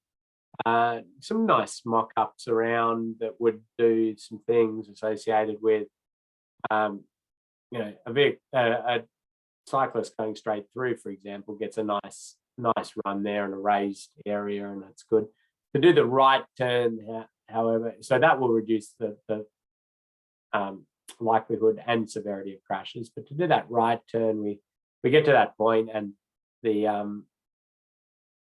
Some nice mock-ups around that would do some things associated with a cyclist going straight through, for example, gets a nice run there in a raised area, and that's good. To do the right turn, however, so that will reduce the likelihood and severity of crashes. But to do that right turn, we get to that point, and the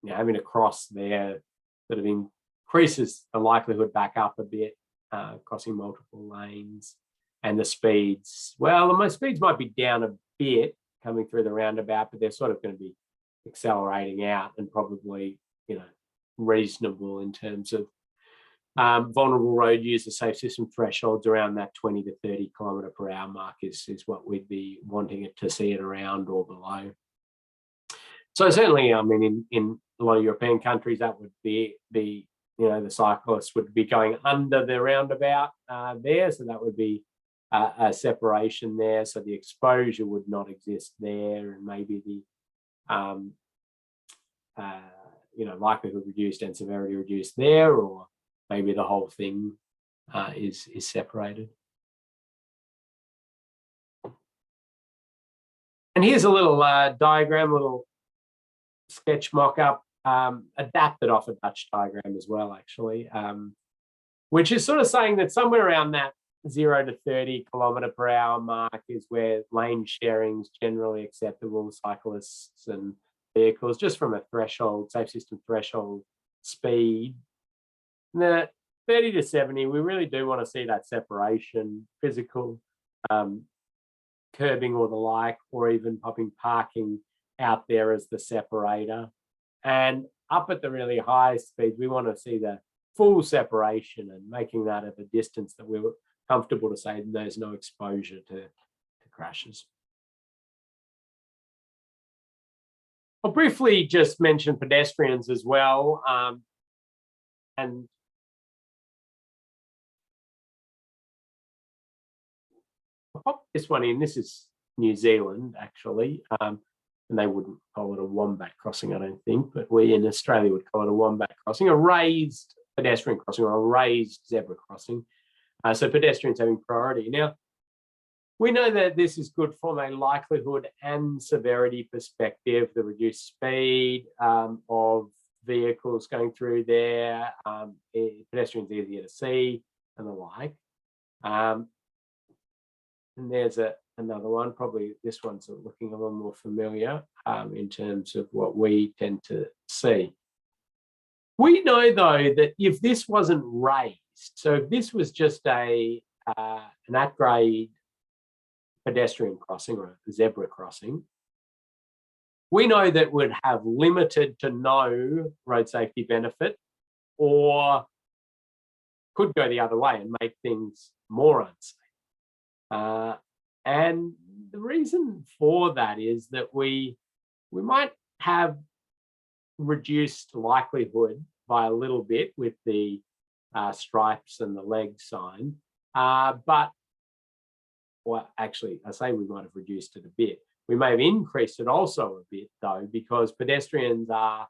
having to cross there sort of increases the likelihood back up a bit, crossing multiple lanes. And the speeds, well, the speeds might be down a bit coming through the roundabout, but they're sort of going to be accelerating out, and probably reasonable in terms of vulnerable road user safe system thresholds around that 20 to 30 km/h mark is what we'd be wanting it to see it around or below. So certainly, I mean, in a lot of European countries, that would be the cyclists would be going under the roundabout there, so that would be a separation there, so the exposure would not exist there, and maybe the likelihood reduced and severity reduced there, or maybe the whole thing is separated. And here's a little diagram, a little sketch mock-up, adapted off a Dutch diagram as well, actually, which is sort of saying that somewhere around that 0 to 30 km/h mark is where lane sharing is generally acceptable, cyclists and vehicles, just from a threshold, safe system threshold speed. And then at 30 to 70, we really do want to see that separation, physical, curbing or the like, or even popping parking out there as the separator. And up at the really high speeds, we want to see the full separation and making that at a distance that we're comfortable to say there's no exposure to crashes. I'll briefly just mention pedestrians as well. And I'll pop this one in. This is New Zealand, actually. And they wouldn't call it a wombat crossing, I don't think, but we in Australia would call it a wombat crossing, a raised pedestrian crossing or a raised zebra crossing. So pedestrians having priority. Now, we know that this is good from a likelihood and severity perspective, the reduced speed of vehicles going through there, pedestrians easier to see and the like. And there's another one, probably this one's looking a little more familiar in terms of what we tend to see. We know, though, that if this wasn't raised, so if this was just an at-grade pedestrian crossing or a zebra crossing, we know that would have limited to no road safety benefit, or could go the other way and make things more unsafe. And the reason for that is that we might have reduced likelihood by a little bit with the stripes and the leg sign, but, well, actually, I say we might have reduced it a bit. We may have increased it also a bit, though, because pedestrians are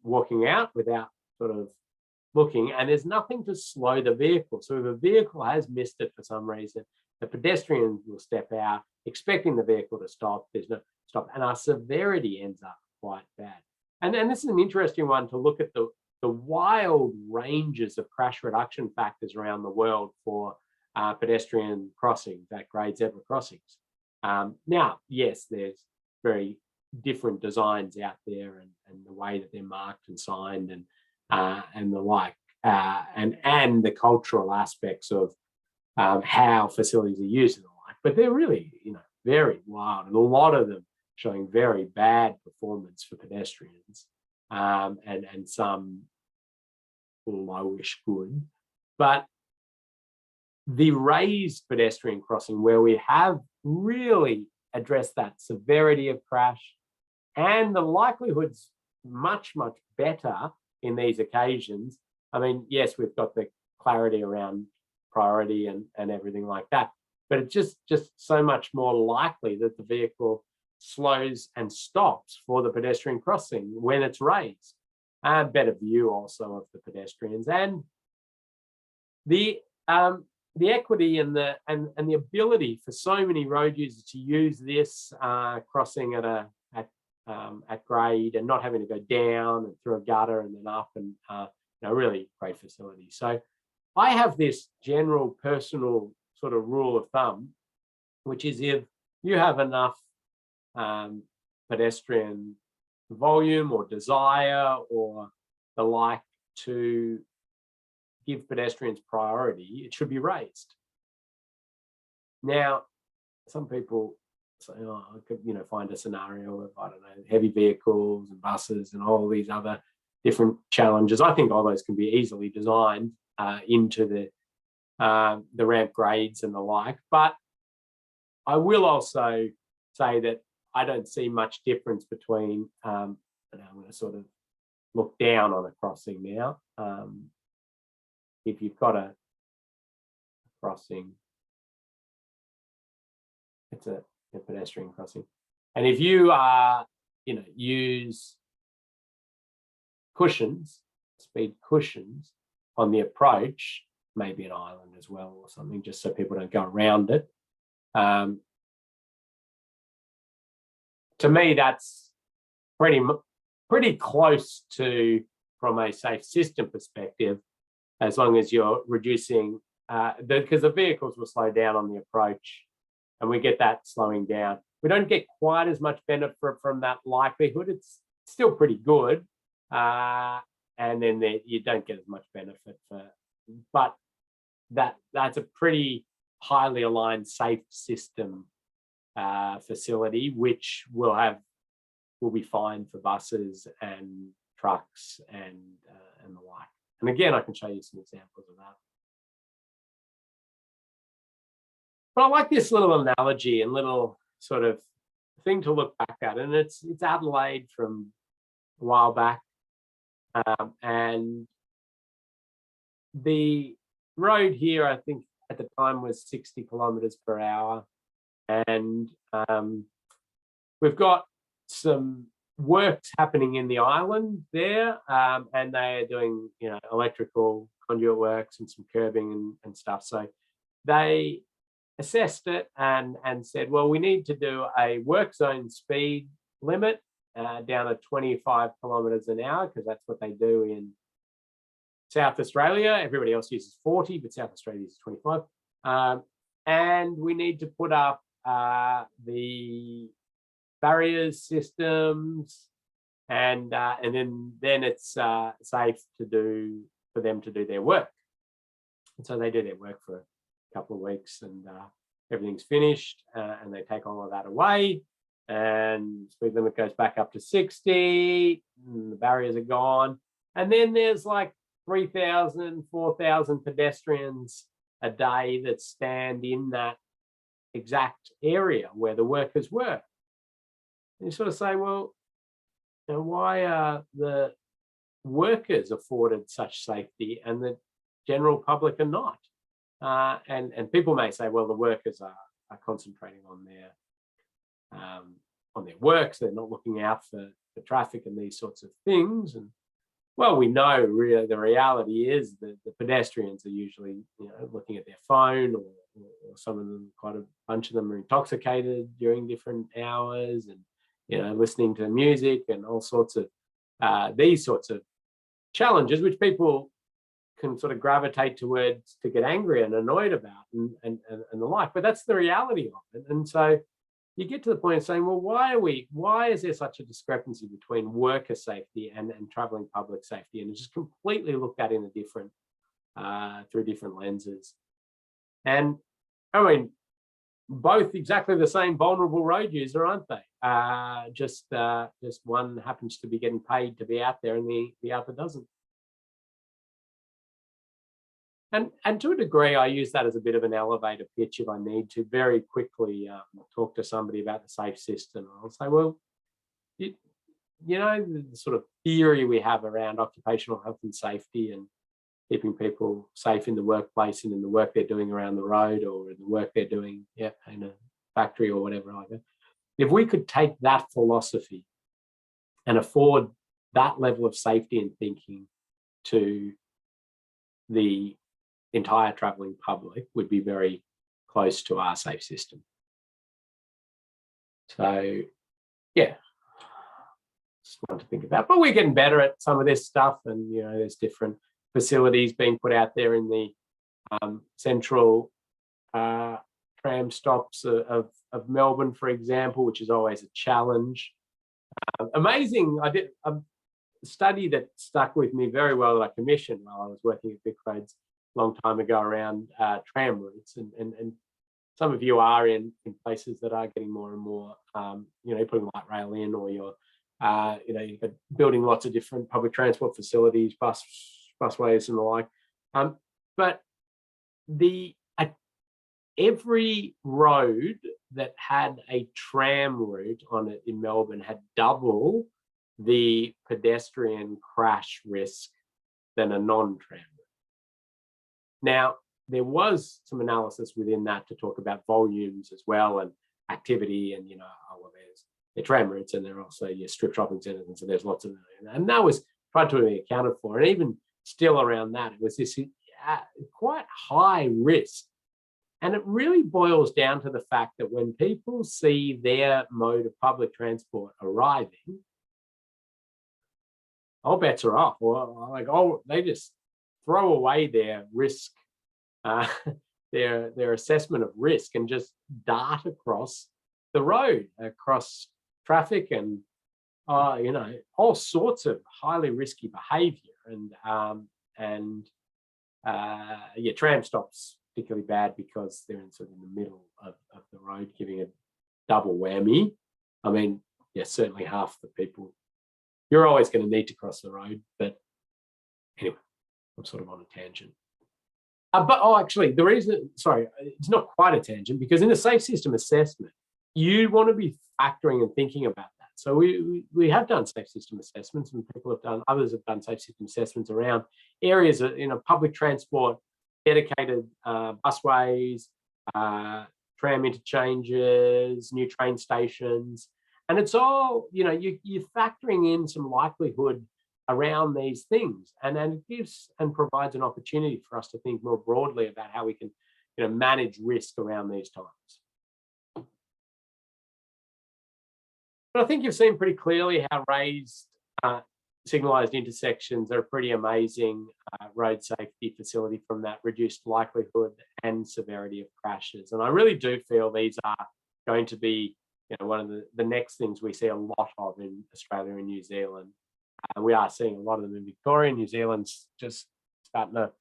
walking out without sort of looking, and there's nothing to slow the vehicle. So if a vehicle has missed it for some reason, the pedestrian will step out, expecting the vehicle to stop. There's no stop, and our severity ends up quite bad. And this is an interesting one to look at the wild ranges of crash reduction factors around the world for pedestrian crossings, at grade zebra crossings. Now, yes, there's very different designs out there, and the way that they're marked and signed and the like, and the cultural aspects of how facilities are used and the like. But they're really, very wild, and a lot of them showing very bad performance for pedestrians, and some lowish good. But the raised pedestrian crossing, where we have really addressed that severity of crash, and the likelihood's much, much better in these occasions. I mean, yes, we've got the clarity around priority and everything like that, but it's just so much more likely that the vehicle slows and stops for the pedestrian crossing when it's raised. Better view also of the pedestrians, and the equity and the ability for so many road users to use this crossing at grade and not having to go down and through a gutter and then up, and really great facility. So I have this general personal sort of rule of thumb, which is if you have enough pedestrian volume or desire or the like to give pedestrians priority, it should be raised. Now, some people say, oh, I could, find a scenario of, I don't know, heavy vehicles and buses and all these other different challenges. I think all those can be easily designed into the ramp grades and the like. But I will also say that I don't see much difference between, I'm going to sort of look down on a crossing now. If you've got a crossing, it's a pedestrian crossing, and if you use cushions, speed cushions on the approach, maybe an island as well or something, just so people don't go around it, to me, that's pretty close to, from a safe system perspective, as long as you're reducing, because the vehicles will slow down on the approach, and we get that slowing down. We don't get quite as much benefit from that likelihood. It's still pretty good, and then you don't get as much benefit but that's a pretty highly aligned safe system facility, which will be fine for buses and trucks and the like. And again, I can show you some examples of that. But I like this little analogy and little sort of thing to look back at, and it's Adelaide from a while back, and the road here, I think at the time, was 60 kilometers per hour, and we've got some works happening in the island there, and they are doing, electrical conduit works and some curbing and stuff. So they assessed it and said, well, we need to do a work zone speed limit down to 25 kilometers an hour, because that's what they do in South Australia. Everybody else uses 40, but South Australia uses 25. And we need to put up the barriers systems, and then it's safe for them to do their work. And so they do their work for a couple of weeks, and everything's finished, and they take all of that away, and speed limit goes back up to 60, and the barriers are gone. And then there's like 3,000, 4,000 pedestrians a day that stand in that exact area where the workers were. And you sort of say, well, why are the workers afforded such safety and the general public are not? And people may say, well, the workers are concentrating on their works. They're not looking out for traffic and these sorts of things. And well, we know really the reality is that the pedestrians are usually, looking at their phone, or some of them, quite a bunch of them, are intoxicated during different hours, and listening to music and all sorts of these sorts of challenges, which people can sort of gravitate towards to get angry and annoyed about and the like. But that's the reality of it. And so you get to the point of saying, well, why is there such a discrepancy between worker safety and traveling public safety? And it's just completely looked at in a different, through different lenses. And I mean, both exactly the same vulnerable road user, aren't they? Just one happens to be getting paid to be out there, and the other doesn't. And to a degree, I use that as a bit of an elevator pitch if I need to very quickly talk to somebody about the safe system. I'll say, well, the sort of theory we have around occupational health and safety and keeping people safe in the workplace and in the work they're doing around the road, or in the work they're doing in a factory or whatever like that. If we could take that philosophy and afford that level of safety and thinking to the entire traveling public, would be very close to our safe system. So yeah, just want to think about, but we're getting better at some of this stuff, and there's different facilities being put out there in the central tram stops of Melbourne, for example, which is always a challenge. Amazing. I did a study that stuck with me very well that I commissioned while I was working at Vic Roads a long time ago around tram routes, and some of you are in places that are getting more and more, putting light rail in, or you're building lots of different public transport facilities, busways and the like. But every road that had a tram route on it in Melbourne had double the pedestrian crash risk than a non-tram route. Now, there was some analysis within that to talk about volumes as well, and activity, and there's the tram routes, and there are also your strip shopping centres, and so there's lots of them, and that was tried to be accounted for. And even still around that, it was this quite high risk And it really boils down to the fact that when people see their mode of public transport arriving, all bets are off. Or like, oh, they just throw away their risk, their assessment of risk, and just dart across the road, across traffic, and you know, all sorts of highly risky behaviour. And yeah, tram stops particularly bad because they're in sort of in the middle of the road, giving a double whammy. I mean, yeah, certainly half the people, you're always going to need to cross the road. But anyway, I'm sort of on a tangent. But actually, the reason, sorry, it's not quite a tangent, because in a safe system assessment, you want to be factoring and thinking about that. So we have done safe system assessments, and others have done safe system assessments around areas of, public transport, dedicated busways, tram interchanges, new train stations. And it's all, you're factoring in some likelihood around these things. And then it gives and provides an opportunity for us to think more broadly about how we can, manage risk around these times. But I think you've seen pretty clearly how raised signalised intersections are a pretty amazing road safety facility from that reduced likelihood and severity of crashes. And I really do feel these are going to be, one of the next things we see a lot of in Australia and New Zealand. We are seeing a lot of them in Victoria. New Zealand's just starting to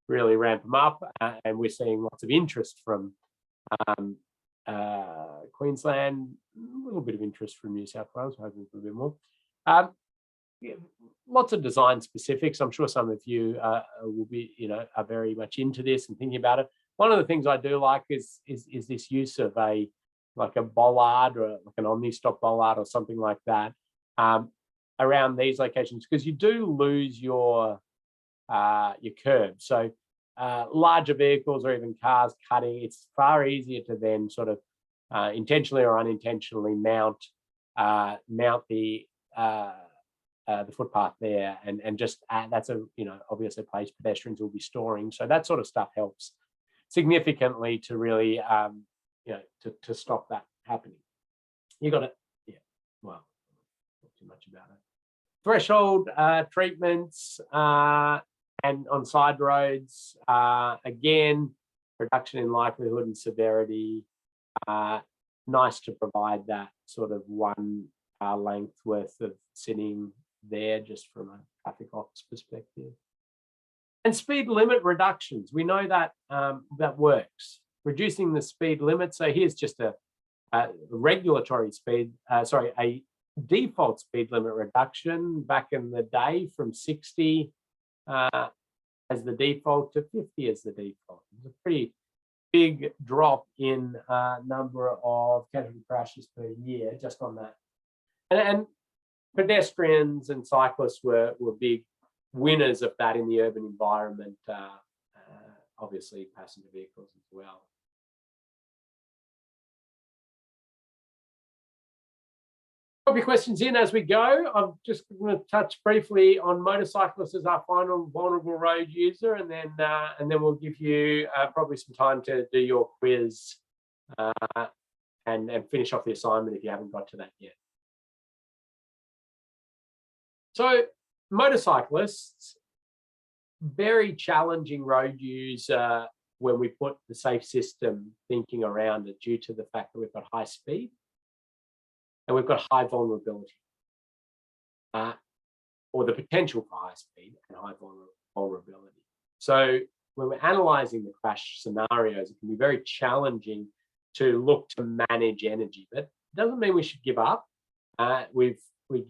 really ramp them up, and we're seeing lots of interest from Queensland, a little bit of interest from New South Wales, hoping for a bit more. Yeah, lots of design specifics. I'm sure some of you will be, are very much into this and thinking about it. One of the things I do like is this use of a bollard, or like an omni-stop bollard or something like that around these locations, because you do lose your curb. So larger vehicles or even cars cutting, it's far easier to then sort of intentionally or unintentionally mount the footpath there, and just that's a obviously a place pedestrians will be storing. So that sort of stuff helps significantly to really to stop that happening. You got it. Yeah. Well, not too much about it. Threshold treatments and on side roads, again, reduction in likelihood and severity. Nice to provide that sort of 1 hour length worth of sitting there, just from a traffic ops perspective. And speed limit reductions, we know that that works. Reducing the speed limit. So here's just a regulatory speed, a default speed limit reduction back in the day from 60 as the default to 50 as the default. It's a pretty big drop in number of casualty crashes per year just on that. And pedestrians and cyclists were big winners of that in the urban environment, obviously passenger vehicles as well. Pop your questions in as we go. I'm just going to touch briefly on motorcyclists as our final vulnerable road user, and then we'll give you probably some time to do your quiz and finish off the assignment if you haven't got to that yet. So motorcyclists, very challenging road use when we put the safe system thinking around it, due to the fact that we've got high speed and we've got high vulnerability, or the potential for high speed and high vulnerability. So when we're analysing the crash scenarios, it can be very challenging to look to manage energy, but it doesn't mean we should give up. We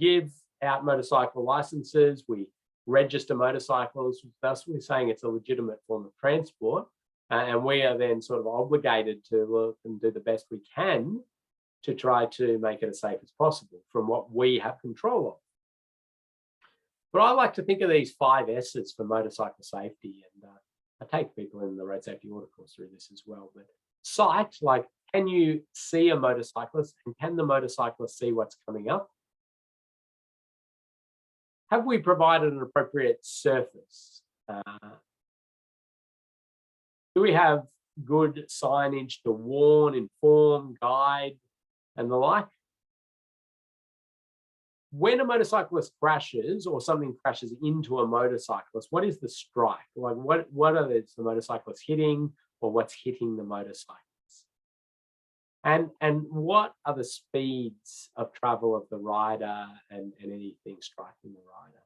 give out motorcycle licenses, we register motorcycles, thus we're saying it's a legitimate form of transport, and we are then sort of obligated to look and do the best we can to try to make it as safe as possible from what we have control of. But I like to think of these 5 S's for motorcycle safety, and I take people in the road safety audit course through this as well. But sight, like, can you see a motorcyclist, and can the motorcyclist see what's coming up? Have we provided an appropriate surface? Do we have good signage to warn, inform, guide, and the like. When a motorcyclist crashes or something crashes into a motorcyclist, what is the strike? Like what are the motorcyclists hitting, or what's hitting the motorcyclist? And what are the speeds of travel of the rider and anything striking the rider?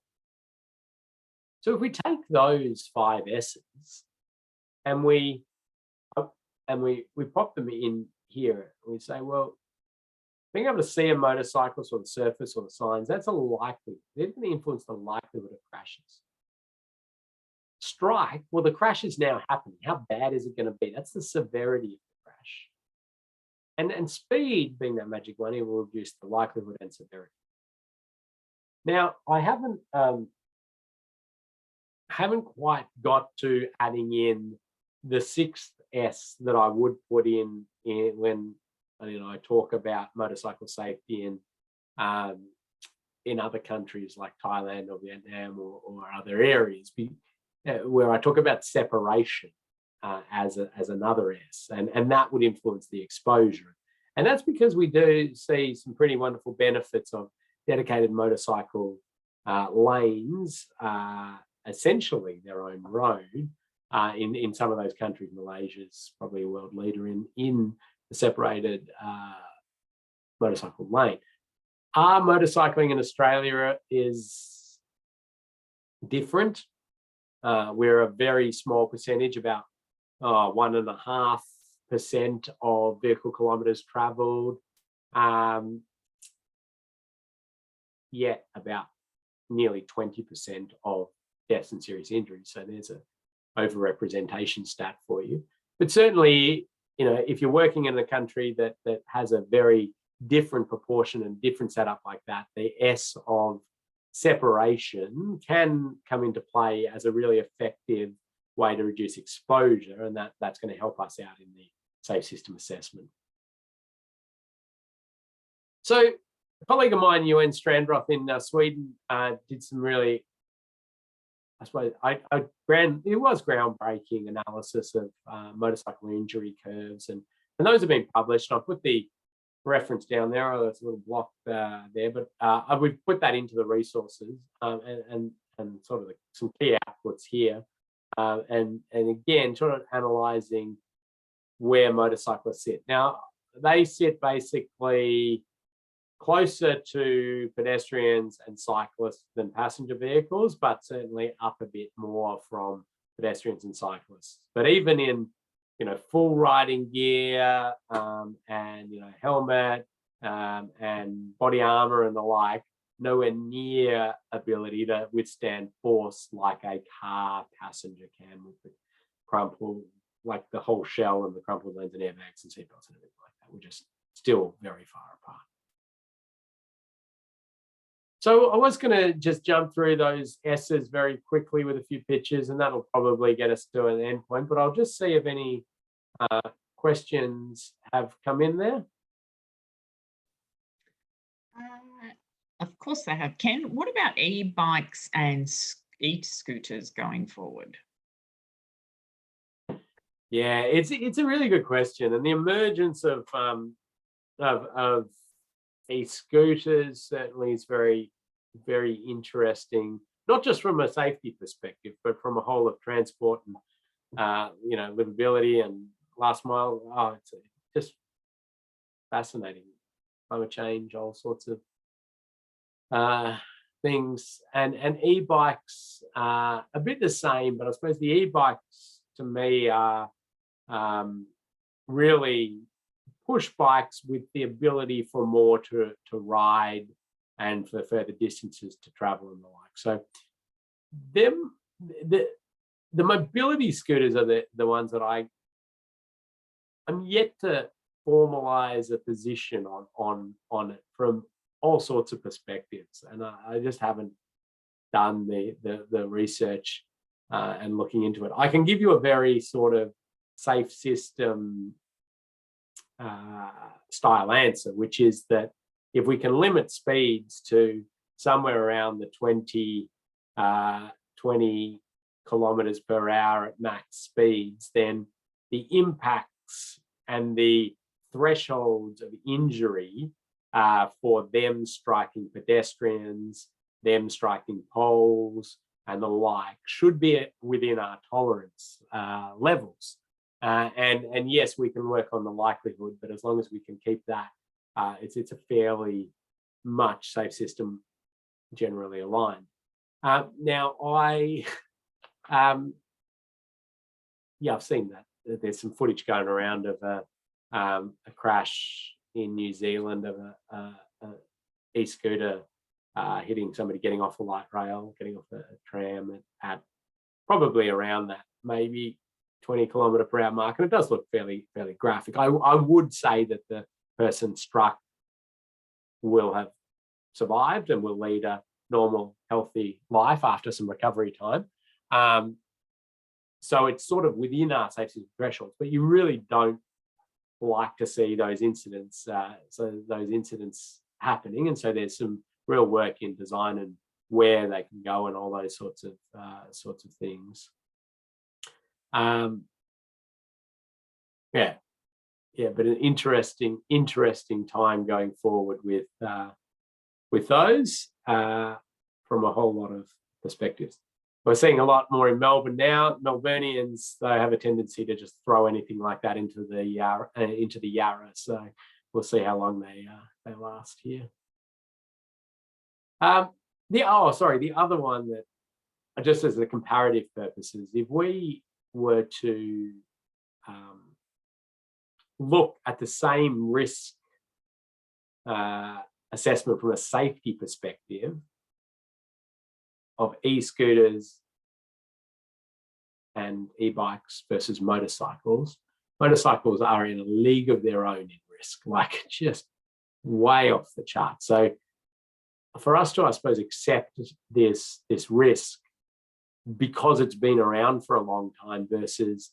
So if we take those 5 S's and we pop them in here, and we say, well, being able to see a motorcyclist or the surface or the signs, that's a likelihood. They're going to influence the likelihood of crashes. Strike, well, the crash is now happening. How bad is it going to be? That's the severity of the crash. And speed, being that magic one, it will reduce the likelihood and severity. Now, I haven't quite got to adding in the 6th S that I would put in when I talk about motorcycle safety in other countries like Thailand or Vietnam or other areas, where I talk about separation as another S, and that would influence the exposure. And that's because we do see some pretty wonderful benefits of dedicated motorcycle lanes, essentially their own road, in some of those countries. Malaysia's probably a world leader in the separated motorcycle lane. Our motorcycling in Australia is different. We're a very small percentage, about 1.5% of vehicle kilometres travelled, yet about nearly 20% of deaths and serious injuries. So there's a overrepresentation stat for you. But certainly, if you're working in a country that has a very different proportion and different setup like that, the S of separation can come into play as a really effective way to reduce exposure, and that's going to help us out in the safe system assessment. So a colleague of mine, UN Strandroth in Sweden, did some really, I suppose, it was groundbreaking analysis of motorcycle injury curves, and those have been published. I'll put the reference down there. Oh, there's a little block there, but we've put that into the resources, and sort of some key outputs here, and again, sort of analysing where motorcyclists sit. Now, they sit basically closer to pedestrians and cyclists than passenger vehicles, but certainly up a bit more from pedestrians and cyclists. But even in full riding gear, and helmet, and body armor and the like, nowhere near ability to withstand force like a car passenger can, with the crumple, like the whole shell and the crumpled lanes and airbags and seatbelts and everything like that. We're just still very far apart. So I was going to just jump through those S's very quickly with a few pictures, and that'll probably get us to an end point, but I'll just see if any questions have come in there. Of course they have. Ken, what about e-bikes and e-scooters going forward? Yeah, it's a really good question, and the emergence of e-scooters certainly is very, very interesting, not just from a safety perspective, but from a whole of transport and livability and last mile. Oh, it's just fascinating. Climate change, all sorts of things, and e-bikes are a bit the same, but I suppose the e-bikes to me are really push bikes with the ability for more to ride and for further distances to travel and the like. So the mobility scooters are the ones that I'm yet to formalize a position on it from all sorts of perspectives, and I just haven't done the research and looking into it. I can give you a very sort of safe system style answer, which is that if we can limit speeds to somewhere around the 20 kilometers per hour at max speeds, then the impacts and the thresholds of injury for them striking pedestrians, them striking poles, and the like should be within our tolerance levels. And yes, we can work on the likelihood, but as long as we can keep that, it's a fairly much safe system generally aligned. Now, yeah, I've seen that. There's some footage going around of a crash in New Zealand of a e-scooter hitting somebody getting off a light rail, getting off a tram at probably around that maybe 20 km/h mark, and it does look fairly graphic. I would say that the person struck will have survived and will lead a normal, healthy life after some recovery time. So it's sort of within our safety thresholds, but you really don't like to see those incidents, happening. And so there's some real work in design and where they can go and all those sorts of things. But an interesting time going forward with those from a whole lot of perspectives. We're seeing a lot more in Melbourne now. Melburnians, they have a tendency to just throw anything like that into the Yarra. So we'll see how long they last here. The other one that, just as the comparative purposes, if we were to look at the same risk assessment from a safety perspective of e-scooters and e-bikes versus motorcycles, motorcycles are in a league of their own in risk, like just way off the chart. So for us to, I suppose, accept this risk because it's been around for a long time versus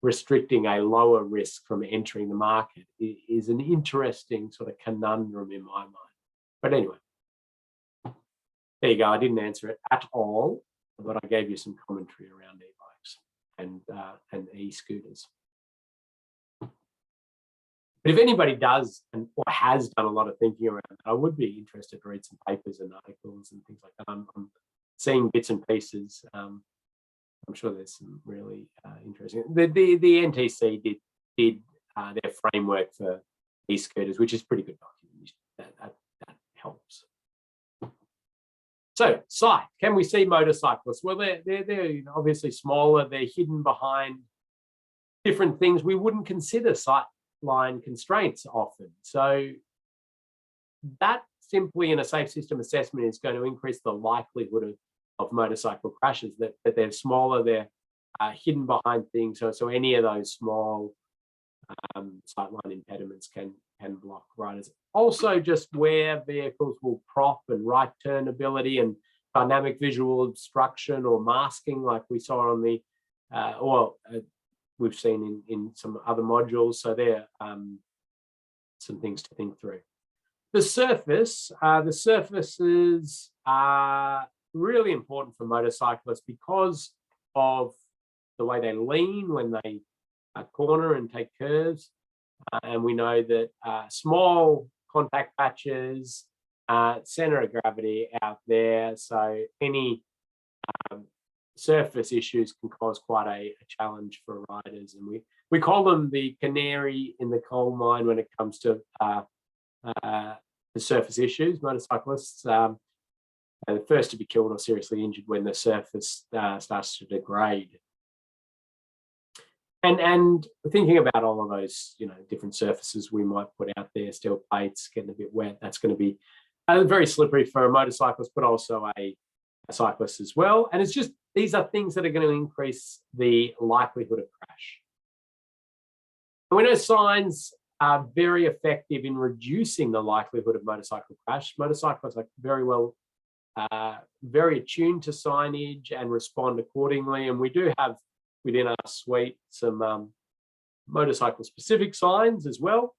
restricting a lower risk from entering the market is an interesting sort of conundrum in my mind. But anyway, there you go. I didn't answer it at all, but I gave you some commentary around e-bikes and e-scooters. But if anybody does or has done a lot of thinking around it, I would be interested to read some papers and articles and things like that. I'm seeing bits and pieces. I'm sure there's some really interesting. The NTC did their framework for e-scooters, which is pretty good document. That helps. So, sight. Can we see motorcyclists? Well, they're obviously smaller. They're hidden behind different things we wouldn't consider sight line constraints often. So that simply in a safe system assessment is going to increase the likelihood of motorcycle crashes, that they're smaller, they're hidden behind things. So any of those small sightline impediments can block riders. Also, just where vehicles will prop and right turn ability and dynamic visual obstruction or masking, like we saw on the we've seen in some other modules. So there are some things to think through. The surfaces are really important for motorcyclists because of the way they lean when they corner and take curves. And we know that small contact patches, center of gravity out there. So any surface issues can cause quite a challenge for riders. And we call them the canary in the coal mine when it comes to the surface issues. Motorcyclists are the first to be killed or seriously injured when the surface starts to degrade. And thinking about all of those, different surfaces we might put out there, steel plates getting a bit wet, that's going to be very slippery for a motorcyclist, but also a cyclist as well. And it's just, these are things that are going to increase the likelihood of crash. And we know signs are very effective in reducing the likelihood of motorcycle crash. Motorcyclists are very attuned to signage and respond accordingly. And we do have within our suite some motorcycle specific signs as well,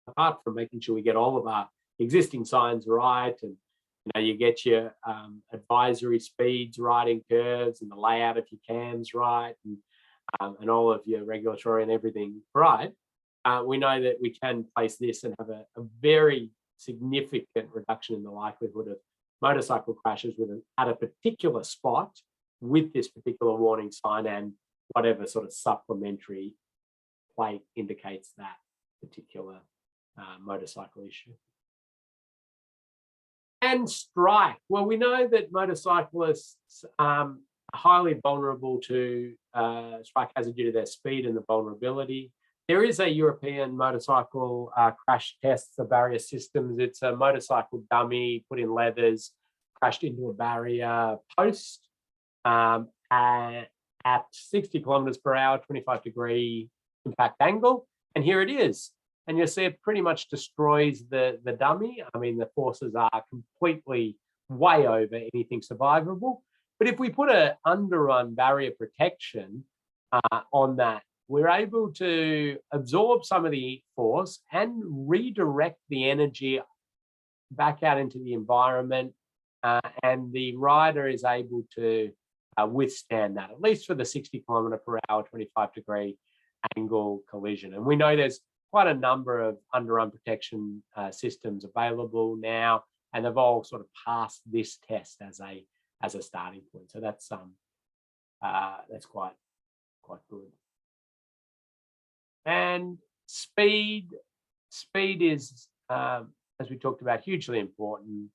apart from making sure we get all of our existing signs right, and you get your advisory speeds right in curves and the layout of your cams right, and and all of your regulatory and everything right, we know that we can place this and have a very significant reduction in the likelihood of motorcycle crashes at a particular spot with this particular warning sign and whatever sort of supplementary plate indicates that particular motorcycle issue. And strike. Well, we know that motorcyclists are highly vulnerable to strike hazard due to their speed and the vulnerability. There is a European motorcycle crash test for barrier systems. It's a motorcycle dummy put in leathers, crashed into a barrier post at 60 kilometers per hour, 25-degree impact angle. And here it is. And you'll see it pretty much destroys the dummy. I mean, the forces are completely way over anything survivable. But if we put an underrun barrier protection on that, we're able to absorb some of the force and redirect the energy back out into the environment. And the rider is able to withstand that, at least for the 60 kilometer per hour, 25-degree angle collision. And we know there's quite a number of underrun protection systems available now, and they've all sort of passed this test as a starting point. So that's quite good. And speed is, as we talked about, hugely important.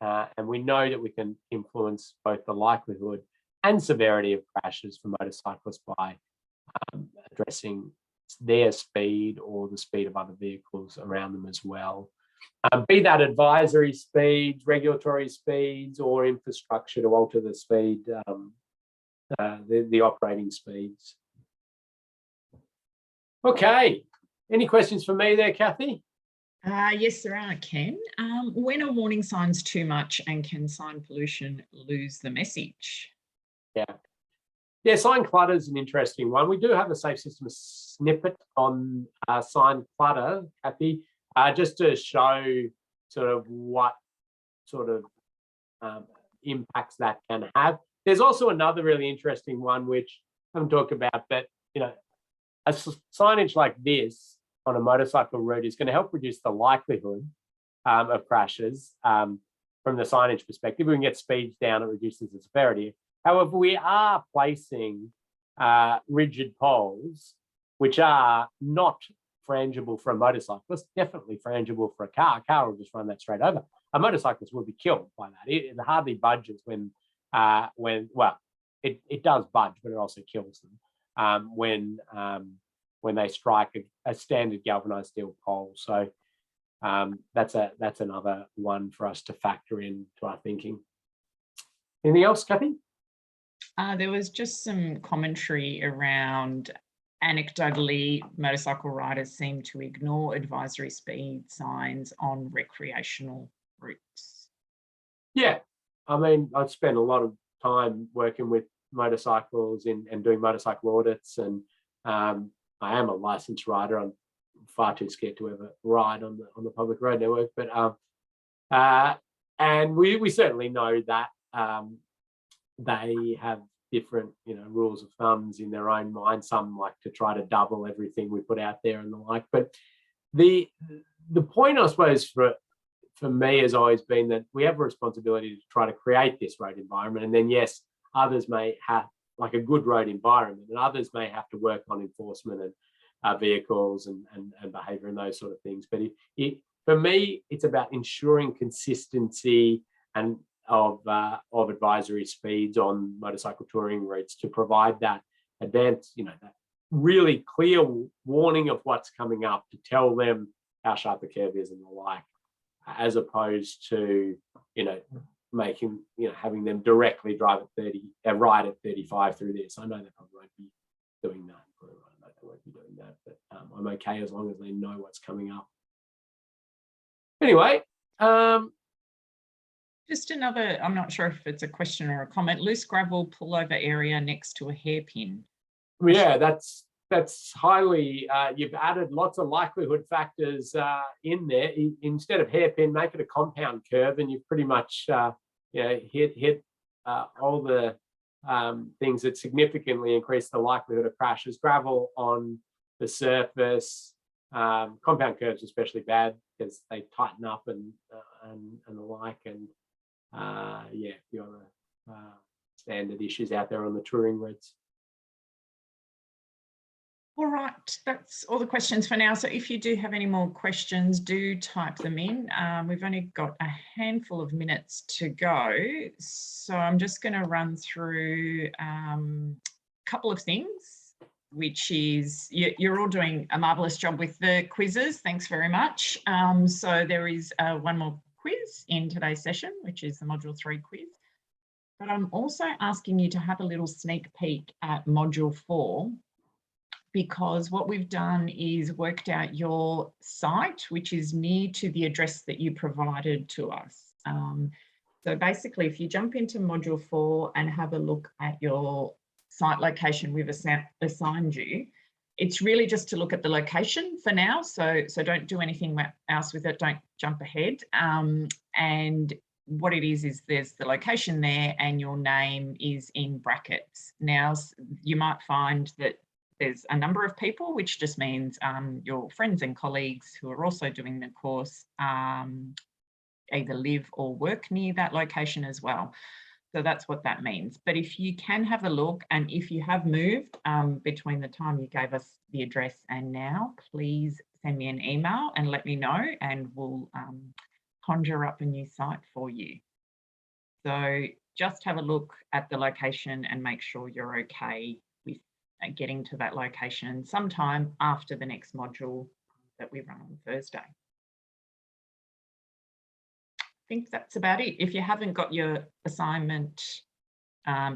And we know that we can influence both the likelihood and severity of crashes for motorcyclists by addressing their speed or the speed of other vehicles around them as well. Be that advisory speeds, regulatory speeds, or infrastructure to alter the speed, the operating speeds. Okay, any questions for me there, Kathy? Yes, there are, Ken. When are warning signs too much, and can sign pollution lose the message? Yeah, sign clutter is an interesting one. We do have a safe system snippet on sign clutter, Kathy, just to show sort of what sort of impacts that can have. There's also another really interesting one, which I haven't talked about, but a signage like this on a motorcycle route is going to help reduce the likelihood of crashes from the signage perspective. We can get speeds down, it reduces the severity. However, we are placing rigid poles, which are not frangible for a motorcyclist, definitely frangible for a car. A car will just run that straight over. A motorcyclist will be killed by that. It hardly budges when it does budge, but it also kills them when they strike a standard galvanized steel pole. So that's another one for us to factor into our thinking. Anything else, Kathy? There was just some commentary around, anecdotally, motorcycle riders seem to ignore advisory speed signs on recreational routes. Yeah, I mean, I've spent a lot of time working with motorcycles and doing motorcycle audits, and I am a licensed rider. I'm far too scared to ever ride on the public road network, but and we certainly know that they have different rules of thumbs in their own mind. Some like to try to double everything we put out there and the like, but the point, I suppose, for me has always been that we have a responsibility to try to create this road environment, and then yes, others may have like a good road environment, and others may have to work on enforcement and vehicles and behavior and those sort of things. But for me, it's about ensuring consistency and of advisory speeds on motorcycle touring routes to provide that advance, that really clear warning of what's coming up, to tell them how sharp the curve is and the like, as opposed to making having them directly drive at 30, ride at 35 through this. I know they probably won't be doing that. I know they won't be doing that, but I'm okay as long as they know what's coming up. Anyway, just another, I'm not sure if it's a question or a comment, loose gravel pullover area next to a hairpin. Yeah, that's highly, you've added lots of likelihood factors in there. Instead of hairpin, make it a compound curve, and you've pretty much hit all the things that significantly increase the likelihood of crashes. Gravel on the surface, compound curbs especially bad because they tighten up and the like. And yeah, the other standard issues out there on the touring routes. All right, that's all the questions for now. So if you do have any more questions, do type them in. We've only got a handful of minutes to go. So I'm just going to run through a couple of things, which is you're all doing a marvellous job with the quizzes. Thanks very much. So there is one more quiz in today's session, which is the Module 3 quiz. But I'm also asking you to have a little sneak peek at Module 4. Because what we've done is worked out your site, which is near to the address that you provided to us. So basically, if you jump into Module 4 and have a look at your site location we've assigned you, it's really just to look at the location for now. So don't do anything else with it. Don't jump ahead. And what it is there's the location there and your name is in brackets. Now, you might find that there's a number of people, which just means your friends and colleagues who are also doing the course either live or work near that location as well. So that's what that means. But if you can have a look, and if you have moved between the time you gave us the address and now, please send me an email and let me know, and we'll conjure up a new site for you. So just have a look at the location and make sure you're okay with getting to that location sometime after the next module that we run on Thursday. I think that's about it. If you haven't got your assignment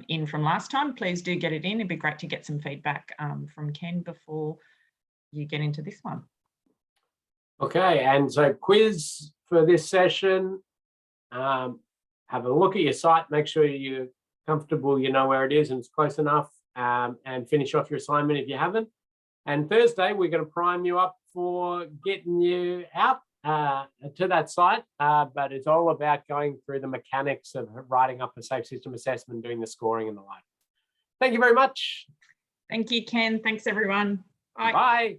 in from last time, please do get it in. It'd be great to get some feedback from Ken before you get into this one. Okay, and so quiz for this session. Have a look at your site, make sure you're comfortable, you know where it is and it's close enough. And finish off your assignment if you haven't. And Thursday, we're going to prime you up for getting you out to that site. But it's all about going through the mechanics of writing up a safe system assessment, doing the scoring and the like. Thank you very much. Thank you, Ken. Thanks, everyone. Bye. Bye.